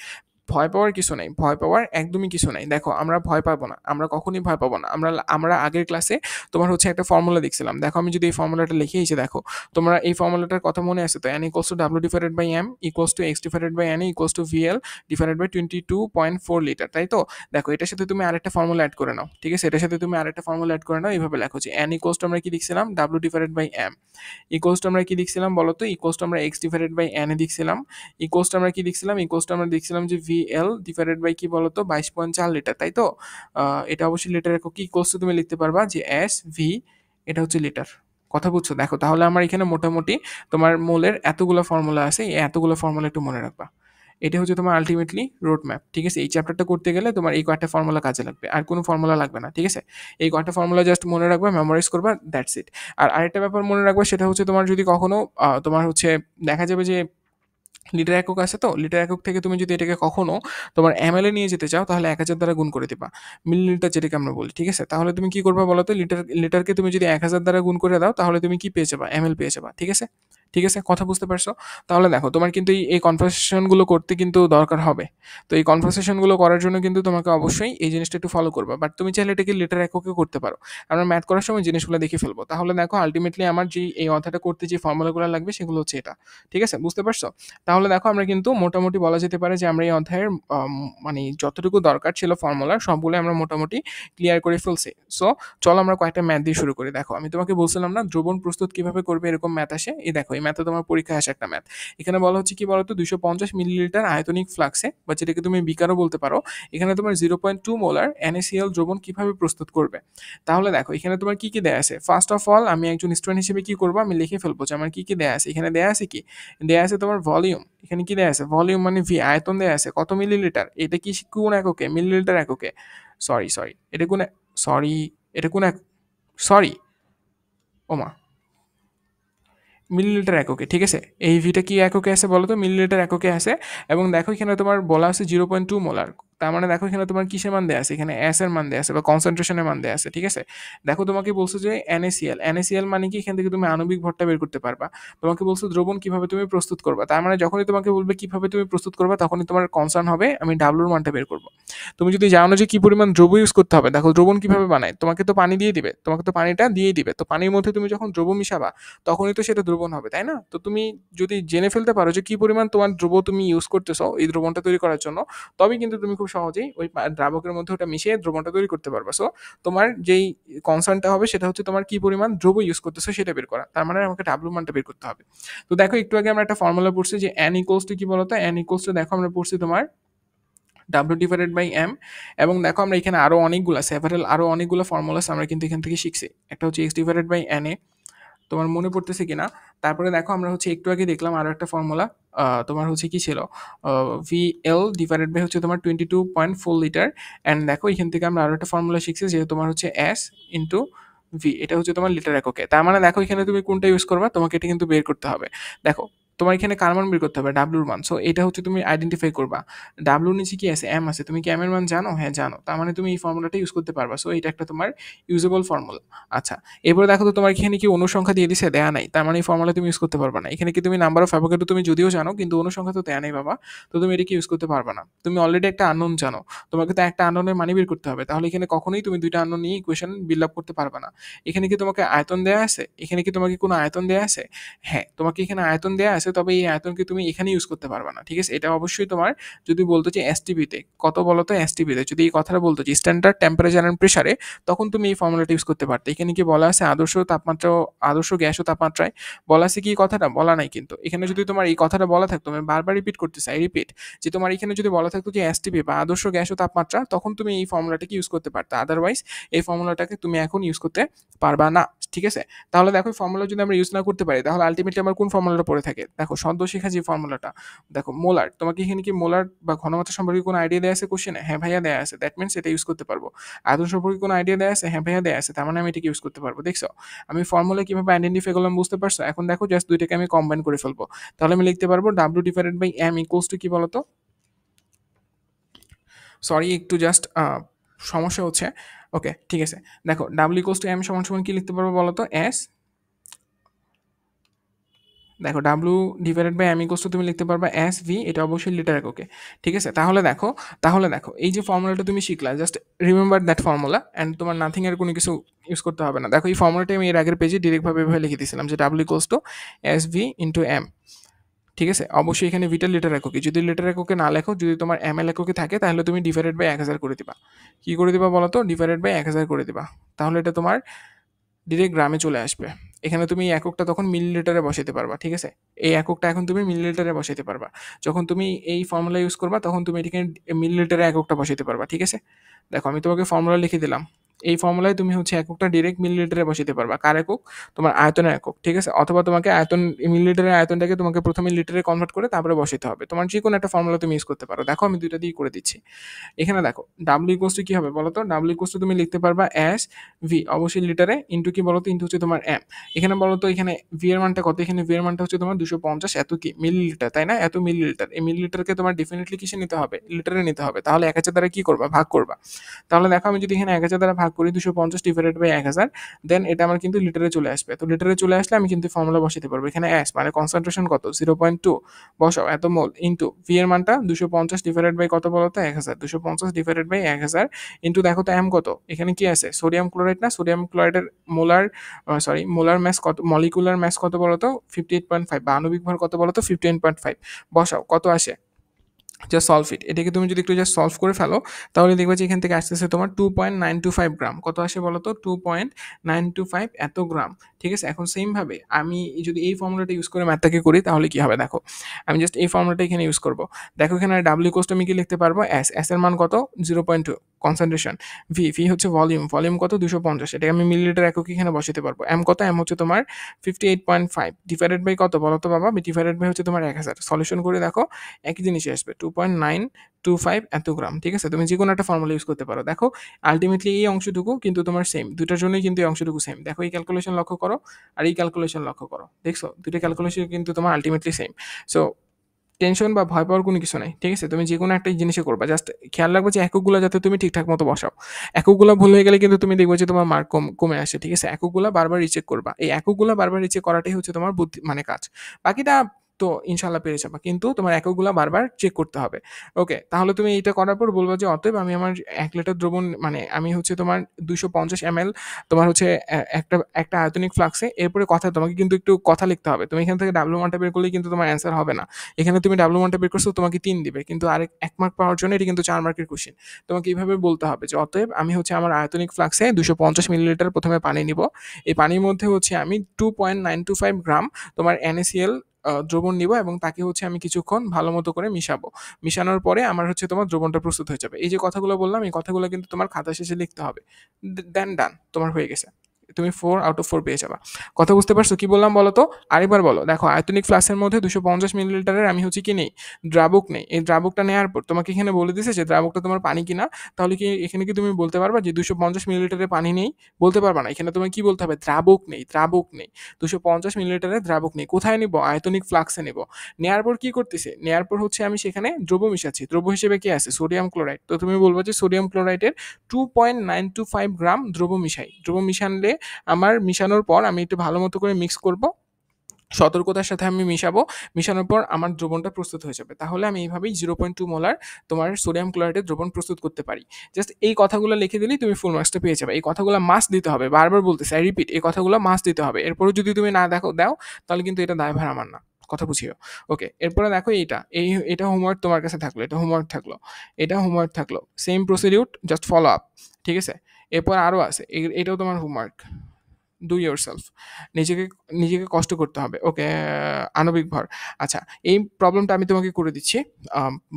ভয় পাওয়ার কিছু নাই, ভয় পাওয়ার একদমই কিছু নাই। দেখো আমরা ভয় পাবো না, আমরা কখনোই ভয় পাবো না। আমরা আমরা আগের ক্লাসে তোমার হচ্ছে একটা ফর্মুলা দেখছিলাম। দেখো আমি যদি এই ফর্মুলাটা লিখে এসে দেখো, তোমরা এই ফর্মুলাটার কথা মনে আছে তো? N equals to W divided by M equals to X divided by N equals to VL divided by 22.4 litre, তাই তো? দেখো এটার সাথে তুমি আরেকটা ফর্মুলা অ্যাড করে নাও। ঠিক আছে? এটার সাথে তুমি আরেকটা ফর্মুলা অ্যাড করে নাও। এইভাবে লেখো যে এন ইকুয়ালস টু আমরা কি লিখছিলাম? W divided by M equals to আমরা কি লিখছিলাম বলো তো? ইকুয়ালস টু আমরা এক্স ডিভাইডেড বাই এন এ লিখছিলাম। ইকুয়ালস টু আমরা কি লিখছিলাম? ইকুয়ালস টু আমরা লিখছিলাম যে ভিএল ডিভাইডেড বাই কি বলতো? 22.4 লিটার, তাই তো? এটা অবশ্যই লিটার একক। কি ইকুয়ালস টু তুমি লিখতে পারবা যে এস ভি, এটা হচ্ছে লিটার। কথা বুঝছো? দেখো তাহলে আমার এখানে মোটামুটি তোমার মোলের এতগুলো ফর্মুলা আছে, এই এতগুলো ফর্মুলা একটু মনে রাখবা। এটা হচ্ছে তোমার আলটিমেটলি রোড ম্যাপ। ঠিক আছে? এই চ্যাপ্টারটা করতে গেলে তোমার এই কয়েকটা ফর্মুলা কাজে লাগবে, আর কোনো ফর্মুলা লাগবে না। ঠিক আছে? এই কয়েকটা ফর্মুলা জাস্ট মনে রাখবা, মেমোরাইজ করবা, দ্যাটস ইট। আর আরেকটা ব্যাপার মনে রাখবা, সেটা হচ্ছে তোমার যদি কখনো তোমার হচ্ছে দেখা যাবে যে লিটার একক আছে, তো লিটার একক থেকে তুমি যদি এটাকে কখনো তোমার এমএল এ নিয়ে যেতে চাও তাহলে 1000 দ্বারা গুণ করে দিবা। মিলিলিটার যেটাকে আমরা বলি। ঠিক আছে? তাহলে তুমি কি করবা বলো তো? লিটারকে তুমি যদি 1000 দ্বারা গুণ করে দাও তাহলে তুমি কি পেয়ে যাবা? এমএল পেয়ে যাবা। ঠিক আছে? ঠিক আছে? কথা বুঝতে পারছো? তাহলে দেখো তোমার কিন্তু এই কনভারসেশনগুলো করতে কিন্তু দরকার হবে। তো এই কনভারসেশনগুলো করার জন্য কিন্তু তোমাকে অবশ্যই এই জিনিসটা একটু ফলো করবা। বাট তুমি চাইলে এটাকে লিটার এককে করতে পারো। আমরা ম্যাথ করার সময় জিনিসগুলো দেখে ফেলবো। তাহলে দেখো আলটিমেটলি আমার যে এই অধ্যায়টা করতে যে ফর্মুলাগুলো লাগবে সেগুলো হচ্ছে এটা। ঠিক আছে? বুঝতে পারছো? তাহলে দেখো আমরা কিন্তু মোটামুটি বলা যেতে পারে যে আমরা এই অধ্যায়ের মানে যতটুকু দরকার ছিল ফর্মুলার সবগুলো আমরা মোটামুটি ক্লিয়ার করে ফেলছি। সো চলো আমরা কয়েকটা ম্যাথ দিয়ে শুরু করি। দেখো আমি তোমাকে বলছিলাম না দ্রবণ প্রস্তুত কিভাবে করবে, এরকম ম্যাথ আসে। এই দেখো এই ম্যাথে তোমার পরীক্ষায় আসে একটা ম্যাথ। এখানে বলা হচ্ছে কি বলতো? 250 মিলিলিটার আয়তনিক ফ্লাক্সে, বা যেটাকে তুমি বিকারও বলতে পারো, এখানে তোমার 0.2 মোলার NaCl দ্রবণ কিভাবে প্রস্তুত করবে। তাহলে দেখো এখানে তোমার কি কি দেয়া আছে। ফার্স্ট অফ অল আমি একজন স্টুডেন্ট হিসেবে কি করবো? আমি লিখে ফেলবো যে আমার কি কি দেয়া আছে। এখানে দেয়া আছে কি? দেয়া আছে তোমার ভলিউম। এখানে কি দেয়া আছে? ভলিউম মানে ভি। আয়তন দেয়া আছে কত মিলিলিটার। এটা কি কোন এককে? মিলিলিটার এককে। সরি এটা কোন, সরি এটা কোন এক, সরি ওমা, মিলিলিটার এককে। ঠিক আছে? এই ভিটা কি এককে আছে বলো তো? মিলিলিটার এককে আছে। এবং দেখো এখানে তোমার বলা আছে 0.2 মোলার। তার মানে দেখো এখানে তোমার কিসের মান দেয়া আছে? এখানে এস এর মান দেয়া আছে বা কনসেন্ট্রেশনের মান দেয়া আছে। ঠিক আছে? দেখো তোমাকে বলছে যে NaCl। NaCl মানে কি? এখান থেকে তুমি আণবিক ভরটা বের করতে পারবা। তোমাকে বলছে দ্রবণ কিভাবে তুমি প্রস্তুত করবা। তার মানে যখনই তোমাকে বলবে কিভাবে তুমি প্রস্তুত করবা তখনই তোমার কনসার্ন হবে আমি ডাব্লুর মানটা বের করবো। তুমি যদি জানো যে কি পরিমাণ দ্রব্য ইউজ করতে হবে, দেখো দ্রবণ কিভাবে বানায়, তোমাকে তো পানি দিয়ে দিবে, তোমাকে তো পানিটা দিয়েই দিবে। তো পানির মধ্যে তুমি যখন দ্রব্য মিশাবা তখনই তো সেটা দ্রবণ হবে, তাই না? তো তুমি যদি জেনে ফেলতে পারো যে কি পরিমাণ তোমার দ্রব্য তুমি ইউজ করতেছো এই দ্রবণটা তৈরি করার জন্য, তবে কিন্তু তুমি খুব সহজেই ওই দ্রাবকের মধ্যে ওটা মিশিয়ে দ্রবণটা তৈরি করতে পারবা। সো তোমার যেই কনসার্নটা হবে সেটা হচ্ছে তোমার কি পরিমাণ দ্রব্য ইউজ করতেছো সেটা বের করা। তার মানে আমাকে ডাব্লিউ মানটা বের করতে হবে। তো দেখো একটু আগে আমরা একটা ফর্মুলা পড়ছি যে n ইকুয়ালস টু কি বলতো, n ইকুয়ালস টু দেখো আমরা পড়ছি তোমার W ডিভাইডেড বাই M, এবং দেখো আমরা এখানে আরো অনেকগুলা সেভারাল আরো অনেকগুলো ফর্মুলাস আমরা কিন্তু এখান থেকে শিখছি। একটা হচ্ছে x ডিভাইডেড বাই NA, তোমার মনে পড়তেছে কিনা। তারপরে দেখো আমরা হচ্ছে একটু আগে দেখলাম আরো একটা ফর্মুলা, তোমার হচ্ছে কি ছিল, VL ডিভাইডেড বাই হচ্ছে তোমার 22.4 লিটার। অ্যান্ড দেখো এখান থেকে আমরা আরো একটা ফর্মুলা শিখছি যে তোমার হচ্ছে S ইন্টু ভি, এটা হচ্ছে তোমার লিটার এককে। তার মানে দেখো এখানে তুমি কোনটা ইউজ করবা, তোমাকে এটা কিন্তু বের করতে হবে। দেখো তোমার এখানে কার মান বের করতে হবে, ডাব্লুর মান। সো এটা হচ্ছে তুমি আইডেন্টিফাই করবা। ডাব্লুর নিচে কি আছে, এম আছে। তুমি কি এম এর মান জানো? হ্যাঁ জানো। তার মানে তুমি এই ফর্মুলাটা ইউজ করতে পারবা। সো এটা একটা তোমার ইউজেবল ফর্মুলা। আচ্ছা, এরপরে দেখো তো তোমার এখানে কি অনুসংখ্যা দিয়ে দিছে, দেয়া নাই। তার মানে এই ফর্মুলা তুমি ইউজ করতে পারবা না। এখানে কি তুমি নাম্বার অফ অ্যাভোগাড্রো তুমি যদিও জানো, কিন্তু অনুসংখ্যা তো দেয়া নাই বাবা। তো তুমি এটা কি ইউজ করতে পারবা না। তুমি অলরেডি একটা আননোন জানো, তোমাকে তো একটা আননোনের মানি বের করতে হবে। তাহলে এখানে কখনোই তুমি দুইটা আননোন নিয়ে ইকুয়েশন বিল্ড আপ করতে পারবা না। এখানে কি তোমাকে আয়তন দেয়া আছে? এখানে কি তোমাকে কোনো আয়তন দেয়া আছে? হ্যাঁ, তোমাকে এখানে আয়তন দেয়া আছে, তবে এই আয়তনকে তুমি এখানে ইউজ করতে পারবা না। ঠিক আছে, এটা অবশ্যই তোমার যদি বলতো যে এসটিপিতে কত বলতো, এসটিপিতে যদি এই কথাটা বলতো যে স্ট্যান্ডার্ড টেম্পারেচার এন্ড প্রেসারে, তখন তুমি এই ফর্মুলাটা ইউজ করতে পারতে। এখানে কি বলা আছে আদর্শ তাপমাত্রা, আদর্শ গ্যাস ও তাপমাত্রায় বলা আছে কি কথাটা? বলা নাই কিন্তু। এখানে যদি তোমার এই কথাটা বলা থাকতো, আমি বারবার রিপিট করতে চাই, রিপিট, যে তোমার এখানে যদি বলা থাকতো যে এসটিপি বা আদর্শ গ্যাস ও তাপমাত্রা, তখন তুমি এই ফর্মুলাটাকে ইউজ করতে পারতে। আদারওয়াইজ এই ফর্মুলাটাকে তুমি এখন ইউজ করতে পারবা না। ঠিক আছে, তাহলে দেখো ফর্মুলা যদি আমরা ইউজ না করতে পারি, তাহলে আলটিমেটলি আমার কোন ফর্মুলাটা পড়ে থাকে? দেখো সদ্য শেখা যে ফর্মুলাটা, দেখো মোলার। তোমাকে এখানে কি মোলার বা ঘনমাত্রা সম্পর্কে কোনো আইডিয়া দেওয়া আছে কোশ্চেনে? হ্যাঁ ভাইয়া দেওয়া আছে। দ্যাট মিনস এটা ইউজ করতে পারবো। আয়তন সম্পর্কে কোনো আইডিয়া দেওয়া আছে? হ্যাঁ ভাইয়া দেওয়া আছে। তার মানে আমি এটাকে ইউজ করতে পারবো। দেখছো আমি ফর্মুলা কিভাবে আইডেন্টিফাই করলাম, বুঝতে পারছো? এখন দেখো জাস্ট দুইটাকে আমি কম্বাইন করে ফেলবো। তাহলে আমি লিখতে পারবো W divided by M equals to কি বলতো, সরি একটু জাস্ট সমস্যা হচ্ছে। ওকে ঠিক আছে, দেখো ডাব্লিউ ইকুয়ালস টু এম সমান সমান কি লিখতে পারবো বলতো, এস, দেখো W divided by M equals to তুমি লিখতে পারবা এস ভি, এটা অবশ্যই লিটার এককে। ঠিক আছে, তাহলে দেখো এই যে ফর্মুলাটা তুমি শিখলা, just remember that formula and তোমার নাথিং এর কোনো কিছু ইউজ করতে হবে না। দেখো এই ফর্মুলাটা আমি এর আগের পেজে ডিরেক্টভাবে এভাবে লিখে দিয়েছিলাম যে W equals to S V into M. ঠিক আছে, অবশ্যই এখানে ভিটা লিটার এককে। যদি লিটার এককে না লেখো, যদি তোমার এম এল এককে থাকে, তাহলে তুমি ডিভাইডেড বাই 1000 করে দিবা। কি করে দিবা বলো তো, ডিভাইডেড বাই 1000 করে দিবা। তাহলে এটা তোমার ডিরেক্ট গ্রামে চলে আসবে। এখানে তুমি এই এককটা তখন মিলিলিটারে বসাইতে পারবা। ঠিক আছে, এই এককটা এখন তুমি মিলিলিটারে বসাইতে পারবা। যখন তুমি এই ফর্মুলা ইউজ করবা, তখন তুমি এটিকে মিলিলিটারে এককটা বসাইতে পারবা। ঠিক আছে, দেখো আমি তোমাকে ফর্মুলা লিখে দিলাম। এই ফর্মুলায় তুমি হচ্ছে এককটা ডিরেক্ট মিলিলিটারে বসাইতে পারবা। কার একক? তোমার আয়তনের একক। ঠিক আছে, অথবা তোমাকে আয়তন, মিলিলিটারের আয়তনটাকে তোমাকে প্রথমে লিটারে কনভার্ট করে তারপরে বসাইতে হবে। তোমার যে কোনো একটা ফর্মুলা তুমি ইউজ করতে পারো। দেখো আমি দুইটা দিয়ে করে দিচ্ছি। এখানে দেখো ডাব্লিউ ইকুয়ালস টু কি হবে বলো তো, ডাব্লিউ ইকুয়ালস টু তুমি লিখতে পারবা এস ভি, অবশ্যই লিটারে, ইন্টু কি বলতো, ইন্টু হচ্ছে তোমার এম। এখানে বলতো এখানে ভি এর মানটা কত, এখানে ভি এর মানটা হচ্ছে তোমার 250, এত কি মিলিলিটার, তাই না? এত মিলিলিটার। এই মিলিলিটারকে তোমার ডেফিনেটলি কিসে নিতে হবে, লিটারে নিতে হবে। তাহলে 1000 দ্বারা কি করবা, ভাগ করবা। তাহলে দেখো আমি যদি এখানে 1000 দ্বারা ভাগ করি, 250 ডিভাইডেড বাই 1000, দেন এটা আমার কিন্তু লিটারে চলে আসবে। তো লিটারে চলে আসলে আমি কিন্তু ফর্মুলা বসাতে পারবো। এখানে এস মানে কনসেন্ট্রেশন কত, 0.2 বসাও, এত মোল, ইন্টু ভি এর মানটা 250 ডিভাইডেড বাই কত বলতো, 1000, 250 ডিভাইডেড বাই 1000, ইন্টু দেখো তো এম কত, এখানে কি আছে, সোডিয়াম ক্লোরাইড না, সোডিয়াম ক্লোরাইডের মোলার, মোলার ম্যাস কত, মলিকুলার ম্যাস কত বলতো, 58.5, বা আণবিক ভর কত বলতো, 58.5। বসাও, কত আসে, জাস্ট সলভ ইট। এটাকে তুমি যদি একটু জাস্ট সলভ করে ফেলো, তাহলে দেখবে যে এখান থেকে আসতেছে তোমার 2.925 গ্রাম। কত আসে বলো তো, 2.925 এত গ্রাম। ঠিক আছে, এখন সেমভাবে আমি যদি এই ফর্মুলাটা ইউজ করে ম্যাথটাকে করি, তাহলে কি হবে দেখো, আমি জাস্ট এই ফর্মুলাটা এখানে ইউজ করবো। দেখো এখানে ডাব্লিউ কোস্ট আমি কি লিখতে পারবো, এস, এস এর মান কত, 0.2 কনসেন্ট্রেশন, ভি, ভি হচ্ছে ভলিউম, ভলিউম কত, 250, এটাকে আমি মিলিলিটার একক এখানে বসাতে পারবো। এম কত, এম হচ্ছে তোমার 58.5 ডিভাইডেড বাই কত বলো তো বাবা, ডিভাইডেড বাই হচ্ছে তোমার 1000। সলিউশন করে দেখো একই জিনিসই আসবে, 2.925 এত গ্রাম। ঠিক আছে, তুমি যে কোনো একটা ফর্মুলা ইউজ করতে পারো। দেখো আলটিমেটলি এই অংশটুকু কিন্তু তোমার সেম, দুটার জন্যই কিন্তু এই অংশটুকু সেম। দেখো এই ক্যালকুলেশন লক্ষ্য করো আর এই ক্যালকুলেশন লক্ষ্য করো, দেখছো দুটো ক্যালকুলেশন কিন্তু তোমার আলটিমেটলি সেম। সো টেনশন বা ভয় পাওয়ার কোনো কিছু নাই। ঠিক আছে, তুমি যে কোনো একটা জিনিসে করবা, জাস্ট খেয়াল রাখবে যে এককগুলো যাতে তুমি ঠিকঠাক মতো বসাও। এককগুলো ভুল হয়ে গেলে কিন্তু তুমি দেখবে যে তোমার মার্ক কমে আসে। ঠিক আছে, এককগুলো বারবার রিচেক করবা, এই এককগুলো বারবার রিচেক করাটাই হচ্ছে তোমার বুদ্ধি মানে কাজ। বাকিটা তো ইনশাল্লাহ পেরে যাবা, কিন্তু তোমার এককগুলো বারবার চেক করতে হবে। ওকে, তাহলে তুমি এইটা করার পর বলবো যে অতএব আমি আমার 1 লিটার দ্রবণ, মানে আমি হচ্ছে তোমার 250 ml তোমার হচ্ছে একটা একটা আয়তনিক ফ্লাক্সে, এরপরে কথা তোমাকে কিন্তু একটু কথা লিখতে হবে। তুমি এখান থেকে ডাব্লিউ মানটা বের করলেই কিন্তু তোমার অ্যান্সার হবে না। এখানে তুমি ডাব্লিউ মানটা বের করছো, তোমাকে 3 দিবে, কিন্তু আরেক 1 মার্ক পাওয়ার জন্য এটি কিন্তু 4 মার্কের কোশ্চেন। তোমাকে এইভাবে বলতে হবে যে অতএব আমি হচ্ছে আমার আয়তনিক ফ্লাক্সে 250 মিলিলিটার প্রথমে পানি নিব। এই পানির মধ্যে হচ্ছে আমি 2.925 গ্রাম তোমার NaCl দ্রবণ নিব, এবং তাকে হচ্ছে আমি কিছুক্ষণ ভালো মতো করে মিশাবো। মিশানোর পরে আমার হচ্ছে তোমার দ্রবণটা প্রস্তুত হয়ে যাবে। এই যে কথাগুলো বললাম, এই কথাগুলো কিন্তু তোমার খাতা শেষে লিখতে হবে। দেন ডান, তোমার হয়ে গেছে। তুমি 4/4 পেয়ে যাবা। কথা বুঝতে পারছো কি বললাম বলো তো? আরেকবার বলো। দেখো, আয়তনিক ফ্লাস্কের মধ্যে 250 মিলিলিটারের আমি হচ্ছে কি নেই, দ্রাবক নেই। এই দ্রাবকটা নেওয়ার পর তোমাকে এখানে বলে দিছে যে দ্রাবকটা তোমার পানি কিনা। তাহলে কি এখানে কি তুমি বলতে পারবা যে 250 মিলিলিটারের পানি নেই? বলতে পারবা না। এখানে তোমার কি বলতে হবে? দ্রাবক নেই, দ্রাবক নেই। 250 মিলিলিটারের দ্রাবক নেই। কোথায় নিব? আয়তনিক ফ্লাক্সে নিব। নেয়ার পর কি করতেছে? নেয়ার পর হচ্ছে আমি সেখানে দ্রব্য মিশাচ্ছি। দ্রব্য হিসেবে কি আছে? Sodium chloride. তো তুমি বলবো যে সোডিয়াম ক্লোরাইডের 2.925 গ্রাম দ্রব্য মিশাই। দ্রব্য মিশানলে আমার মিশানোর পর আমি একটু ভালো মতো করে মিক্স করব, সতর্কতার সাথে আমি মিশাবো। মিশানোর পর আমার দ্রবণটা প্রস্তুত হয়ে যাবে। তাহলে আমি এইভাবেই 0.2 মোলার তোমার সোডিয়াম ক্লোরাইডের দ্রবণ প্রস্তুত করতে পারি। জাস্ট এই কথাগুলো লিখে দিলেই তুমি ফুল মার্কসটা পেয়ে যাবে। এই কথাগুলো মাস্ট দিতে হবে, বারবার বলতেছি, আই রিপিট, এই কথাগুলো মাস্ট দিতে হবে। এরপরে যদি তুমি না দাও, তাহলে কিন্তু এটা দায়ভার আমার না। কথা বুঝিও। ওকে, এরপরে দেখো এটা হোমওয়ার্ক তোমার কাছে থাকলো, এটা হোমওয়ার্ক থাকলো, এটা হোমওয়ার্ক থাকলো। Same procedure, just follow up. ঠিক আছে? এরপর আরও আছে, এটাও তোমার হোমওয়ার্ক। Do your self. নিজেকে নিজেকে কষ্ট করতে হবে। ওকে, আণবিক ভর। আচ্ছা, এই প্রবলেমটা আমি তোমাকে করে দিচ্ছি।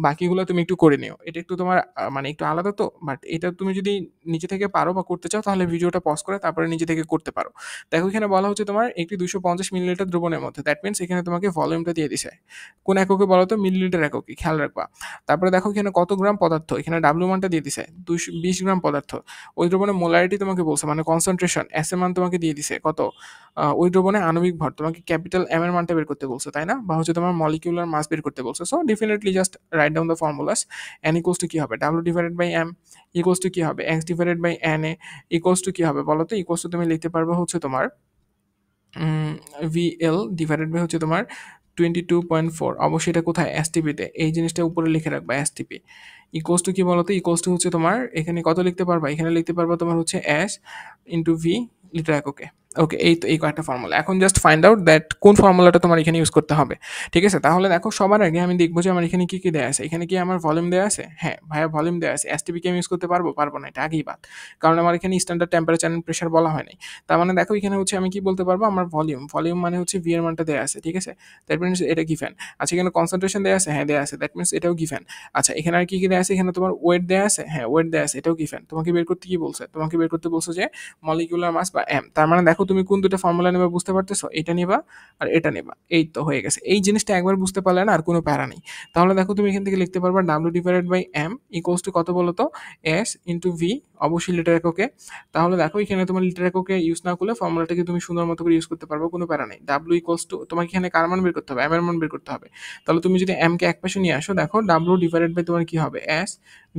বাকিগুলো তুমি একটু করে নিও। এটা একটু তোমার মানে একটু আলাদা তো, বাট এটা তুমি যদি নিজে থেকে পারো বা করতে চাও, তাহলে ভিডিওটা পজ করে তারপরে নিজে থেকে করতে পারো। দেখো, এখানে বলা হচ্ছে তোমার একটি 250 মিলিলিটার দ্রবণের মধ্যে, দ্যাট মিনস এখানে তোমাকে ভলিউমটা দিয়ে দিছে। কোন এককে বলো তো? মিলিলিটার এককে, খেয়াল রাখবা। তারপরে দেখো এখানে কত গ্রাম পদার্থ, এখানে ডাব্লিউ মানটা দিয়ে দিছে 220 গ্রাম পদার্থ। ওই দ্রবণের মোলারিটি তোমাকে বলছে, মানে কনসেন্ট্রেশন, এস এর মান তোমাকে দিয়ে দিছে কত। ওই দ্রবণে আণবিক ভর তোমাকে ক্যাপিটাল এম এর মানটা বের করতে বলছে, তাই না? বা হচ্ছে তোমার মলিকিউলার মাস বের করতে বলছে। So definitely just right down the formulas. N equals to কি হবে? W divided by M. Equals to কি হবে? X divided by N A. Equals to কি হবে বলো তো? ইকুয়ালস টু তুমি লিখতে পারবে হচ্ছে তোমার VL ডিভাইডেড বাই হচ্ছে তোমার 22.4। অবশ্যই এটা কোথায়? এসটিপিতে। এই জিনিসটা উপরে লিখে রাখবা, এসটিপি। ইকুয়ালস টু কি বলতো? ইকুয়ালস টু হচ্ছে তোমার এখানে কত লিখতে পারবা? এখানে লিখতে পারবা তোমার হচ্ছে এস ইন্টু ভি লিটার এককে। ওকে, এই তো এই কয়েকটা ফর্মুলা। এখন জাস্ট ফাইন্ড আউট দ্যাট কোন ফর্মুলাটা তোমার এখানে ইউজ করতে হবে। ঠিক আছে? তাহলে দেখো, সবার আগে আমি দেখবো যে আমার এখানে কি কি দেওয়া আছে। এখানে কি আমার ভলিউম দেওয়া আছে? হ্যাঁ ভাইয়া, ভলিউম দেওয়া আছে। এসটিপি কি আমি ইউজ করতে পারবো? পারবো না, এটা আগেই বাদ। কারণ আমার এখানে স্ট্যান্ডার্ড টেম্পারেচার এন্ড প্রেশার বলা হয় নাই। তার মানে দেখো, এখানে হচ্ছে আমি কি বলতে পারবো? আমার ভলিউম মানে হচ্ছে ভি এর মানটা দেওয়া আছে। ঠিক আছে? দ্যাট মিনস এটা গিভেন। আচ্ছা, এখানে কনসেন্ট্রেশন দেওয়া আছে? হ্যাঁ দেওয়া আছে। দ্যাট মিনস এটাও গিভেন। আচ্ছা, এখানে আর কি কি দেওয়া আছে? এখানে তোমার ওয়েট দেওয়া আছে? হ্যাঁ ওয়েট দেওয়া আছে, এটাও গিভেন। তোমাকে বের করতে কি বলছে? তোমাকে বের করতে বলছে যে মলিকিউলার মাস বা এম। তার মানে দেখো, তুমি কোন দুটো ফর্মুলা নেবে বুঝতে পারতেছো? এটা নিবা আর এটা নিবা। এই তো হয়ে গেছে। এই জিনিসটা একবার বুঝতে পারলে না আর কোনো প্যারা নেই। তাহলে দেখো, তুমি এখান থেকে লিখতে পারবা W divided by M equals to কত বলো তো? এস ইন্টু ভি, অবশ্যই লিটার এককে। তাহলে দেখো, এখানে তোমার লিটার এককে ইউজ না করলে ফর্মুলাটাকে তুমি সুন্দর মতো করে ইউজ করতে পারবো, কোনো প্যারা নেই। ডাব্লিউ ইকুয়ালস টু, তোমাকে এখানে কার মান বের করতে হবে? এম এর মান বের করতে হবে। তাহলে তুমি যদি এম কে এক পাশে নিয়ে আসো, দেখো ডাব্লিউ ডিভাইডেড বাই তোমার কি হবে? এস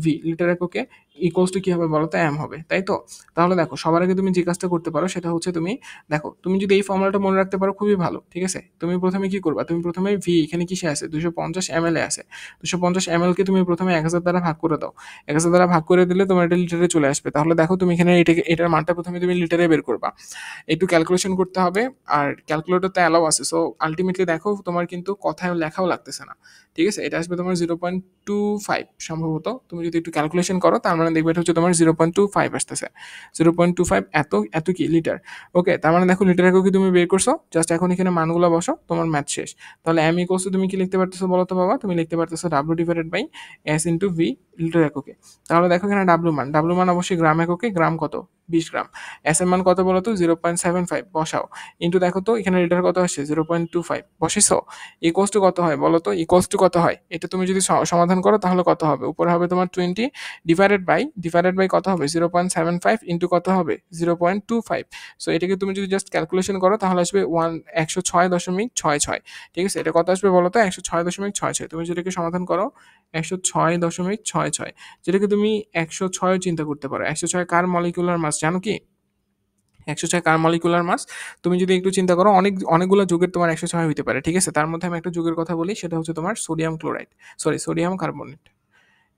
ভি লিটার এককে ইকুয়ালস টু কি হবে বলো তো? এম হবে, তাই তো? তাহলে দেখো, সবার আগে তুমি যে কাজটা করতে পারো সেটা হচ্ছে তুমি দেখো, তুমি যদি এই ফর্মুলাটা মনে রাখতে পারো খুবই ভালো। ঠিক আছে? তুমি প্রথমে কি করবা? তুমি প্রথমে ভি এখানে কিসে আছে? 250 ml এ আছে। 250 ml কে তুমি প্রথমে 1000 দ্বারা ভাগ করে দাও। 1000 দ্বারা ভাগ করে দিলে তোমার এটা লিটারে চলে আসবে। তাহলে দেখো, তুমি এখানে এটার মানটা প্রথমে তুমি লিটারে বের করবা। একটু ক্যালকুলেশন করতে হবে, আর ক্যালকুলেটরতে অ্যালাউ আছে। সো আলটিমেটলি দেখো, তোমার কিন্তু কথায় লেখাও লাগতেছে না। ঠিক আছে? এটা আসবে তোমার 0.25 সম্ভবত। তুমি যদি একটু ক্যালকুলেশন করো, তার মানে দেখবে এটা হচ্ছে তোমার 0.25 আসতেছে। 0.25 এত কি লিটার। ওকে, তার মানে দেখো, লিটার এককে তুমি বের করছো। জাস্ট এখন এখানে মানগুলো বসো, তোমার ম্যাথ শেষ। তাহলে এম ইকুয়ালস টু তুমি কি লিখতে পারতেছো বলো তো বাবা? তুমি লিখতে পারতেছো W divided by S into V litre এককে। তাহলে দেখো, এখানে ডাব্লিউ মান অবশ্যই গ্রাম এককে। গ্রাম কত? 20 গ্রাম। এস এর মান কত বলো তো? 0.75 বসাও। ইন্টু দেখো তো এখানে লিটার কত আসছে? 0.25 বসেছো। ইকুয়ালস টু কত হয় বলো তো? ইকুয়ালস টু কত হয়? এটা তুমি যদি সমাধান করো তাহলে কত হবে? উপরে হবে তোমার 20 ডিভাইডেড বাই কত হবে? 0.75 ইন্টু কত হবে? 0.25। সো এটাকে তুমি যদি জাস্ট ক্যালকুলেশন করো, তাহলে আসবে 106.66। ঠিক আছে? এটা কত আসবে বলো তো? 106.66। তুমি যেটাকে সমাধান করো 106.66, যেটাকে তুমি 106 চিন্তা করতে পারো। 106 কার মলিকুলার মাস জানো কি? 106 কার মলিকুলার মাস? তুমি যদি একটু চিন্তা করো অনেকগুলো যৌগের তোমার 106 হইতে পারে, ঠিক আছে? তার মধ্যে আমি একটা যৌগের কথা বলি, সেটা হচ্ছে তোমার sodium chloride, sorry sodium carbonate.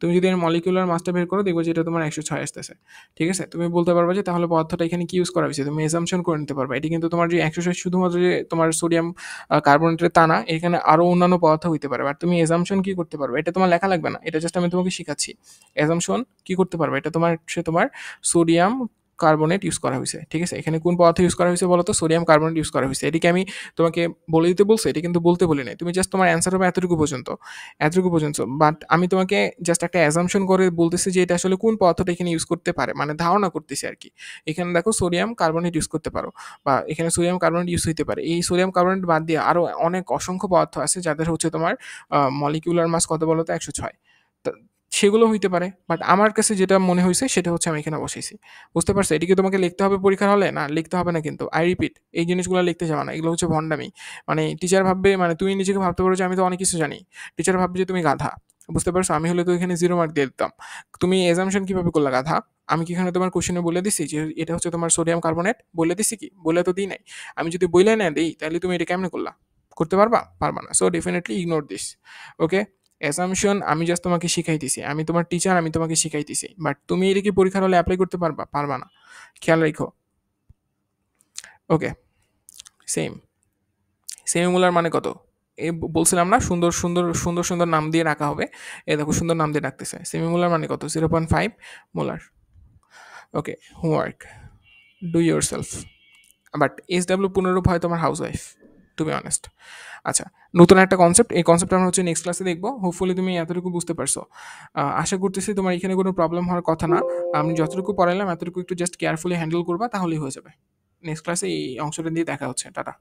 তুমি যদি এর মলিকুলার মাসটা বের করো, দেখবে যে এটা তোমার 106 আসতেছে, ঠিক আছে? তুমি বলতে পারবা যে তাহলে পদার্থটা এখানে কি ইউজ করা হয়েছে, তুমি এজাম্পশন করে নিতে পারবা। এটি কিন্তু তোমার যে 106 শুধুমাত্র যে তোমার সোডিয়াম কার্বনেটের তা না, এখানে আরও অন্যান্য পদার্থ হইতে পারে। আর তুমি এজাম্পশন কি করতে পারবে, এটা তোমার লেখা লাগবে না, এটা জাস্ট আমি তোমাকে শিখাচ্ছি। এজাম্পশন কি করতে পারবে, এটা তোমার সোডিয়াম কার্বনেট ইউজ করা হয়েছে, ঠিক আছে? এখানে কোন পদার্থ ইউজ করা হয়েছে বলো তো? সোডিয়াম কার্বনেট ইউজ করা হয়েছে। এটিকে আমি তোমাকে বলে দিতে বলছি, এটি কিন্তু বলতে বলি নাই। তুমি জাস্ট তোমার অ্যান্সার হবে এতটুকু পর্যন্ত। বাট আমি তোমাকে জাস্ট একটা অ্যাজাম্পশন করে বলতেছি যে এটা আসলে কোন পদার্থটা এখানে ইউজ করতে পারে, মানে ধারণা করতেছি আর কি। এখানে দেখো সোডিয়াম কার্বনেট ইউজ করতে পারো, বা এখানে সোডিয়াম কার্বনেট ইউজ হইতে পারে। এই সোডিয়াম কার্বনেট বাদ দিয়ে আরও অনেক অসংখ্য পদার্থ আছে যাদের হচ্ছে তোমার মলিকিউলার মাস কত বলো তো? 106। সেগুলো হইতে পারে, বাট আমার কাছে যেটা মনে হয়েছে সেটা হচ্ছে আমি এখানে বসাইছি। বুঝতে পারছো? এটিকে তোমাকে লিখতে হবে পরীক্ষার হলে? না, লিখতে হবে না কিন্তু। আই রিপিট, এই জিনিসগুলো লিখতে যাবে না, এগুলো হচ্ছে ভণ্ডামি। মানে টিচার ভাববে, মানে তুমি নিজেকে ভাবতে পারো যে আমি তো অনেক কিছু জানি, টিচার ভাববে যে তুমি গাধা। বুঝতে পারছো? আমি হলে তো এখানে 0 মার্ক দিয়ে দিতাম। তুমি এজাম্পশন কিভাবে করলা গাধা? আমি কি এখানে তোমার কোশ্চেনে বলে দিছি যে এটা হচ্ছে তোমার সোডিয়াম কার্বনেট? বলে দিছি কি? বলে তো দিই নাই। আমি যদি বইলে না দিই তাহলে তুমি এটা কেমনে করলা? করতে পারবা? পারবা না। So definitely ignore this. Okay? Assumption আমি জাস্ট তোমাকে শিখাইতেছি, আমি তোমার টিচার, আমি তোমাকে শিখাইতেছি, বাট তুমি এটা কি পরীক্ষার হলে অ্যাপ্লাই করতে পারবা? পারবা না। খেয়াল রাখো। ওকে, সেম সেমিমুলার মানে কত? এ বলছিলাম না, সুন্দর সুন্দর সুন্দর সুন্দর নাম দিয়ে রাখা হবে। এ দেখো সুন্দর নাম দিয়ে রাখতেছে। সেমিমুলার মানে কত? 0.5 molar. Okay, homework, do your self. But SW পুনরূপ হয় তোমার house wife, to be honest. আচ্ছা, নতুন একটা কনসেপ্ট, এই কনসেপ্ট আমরা হচ্ছে নেক্সট ক্লাসে দেখবো। হোপফুলি তুমি এতটুকু বুঝতে পারছো। আশা করতেছি তোমার এখানে কোনো প্রবলেম হওয়ার কথা না। আমি যতটুকু পড়াইলাম এতটুকু একটু জাস্ট কেয়ারফুলি হ্যান্ডেল করবা, তাহলেই হয়ে যাবে। নেক্সট ক্লাসে এই অংশটা দিয়ে দেখা হচ্ছে। টাটা।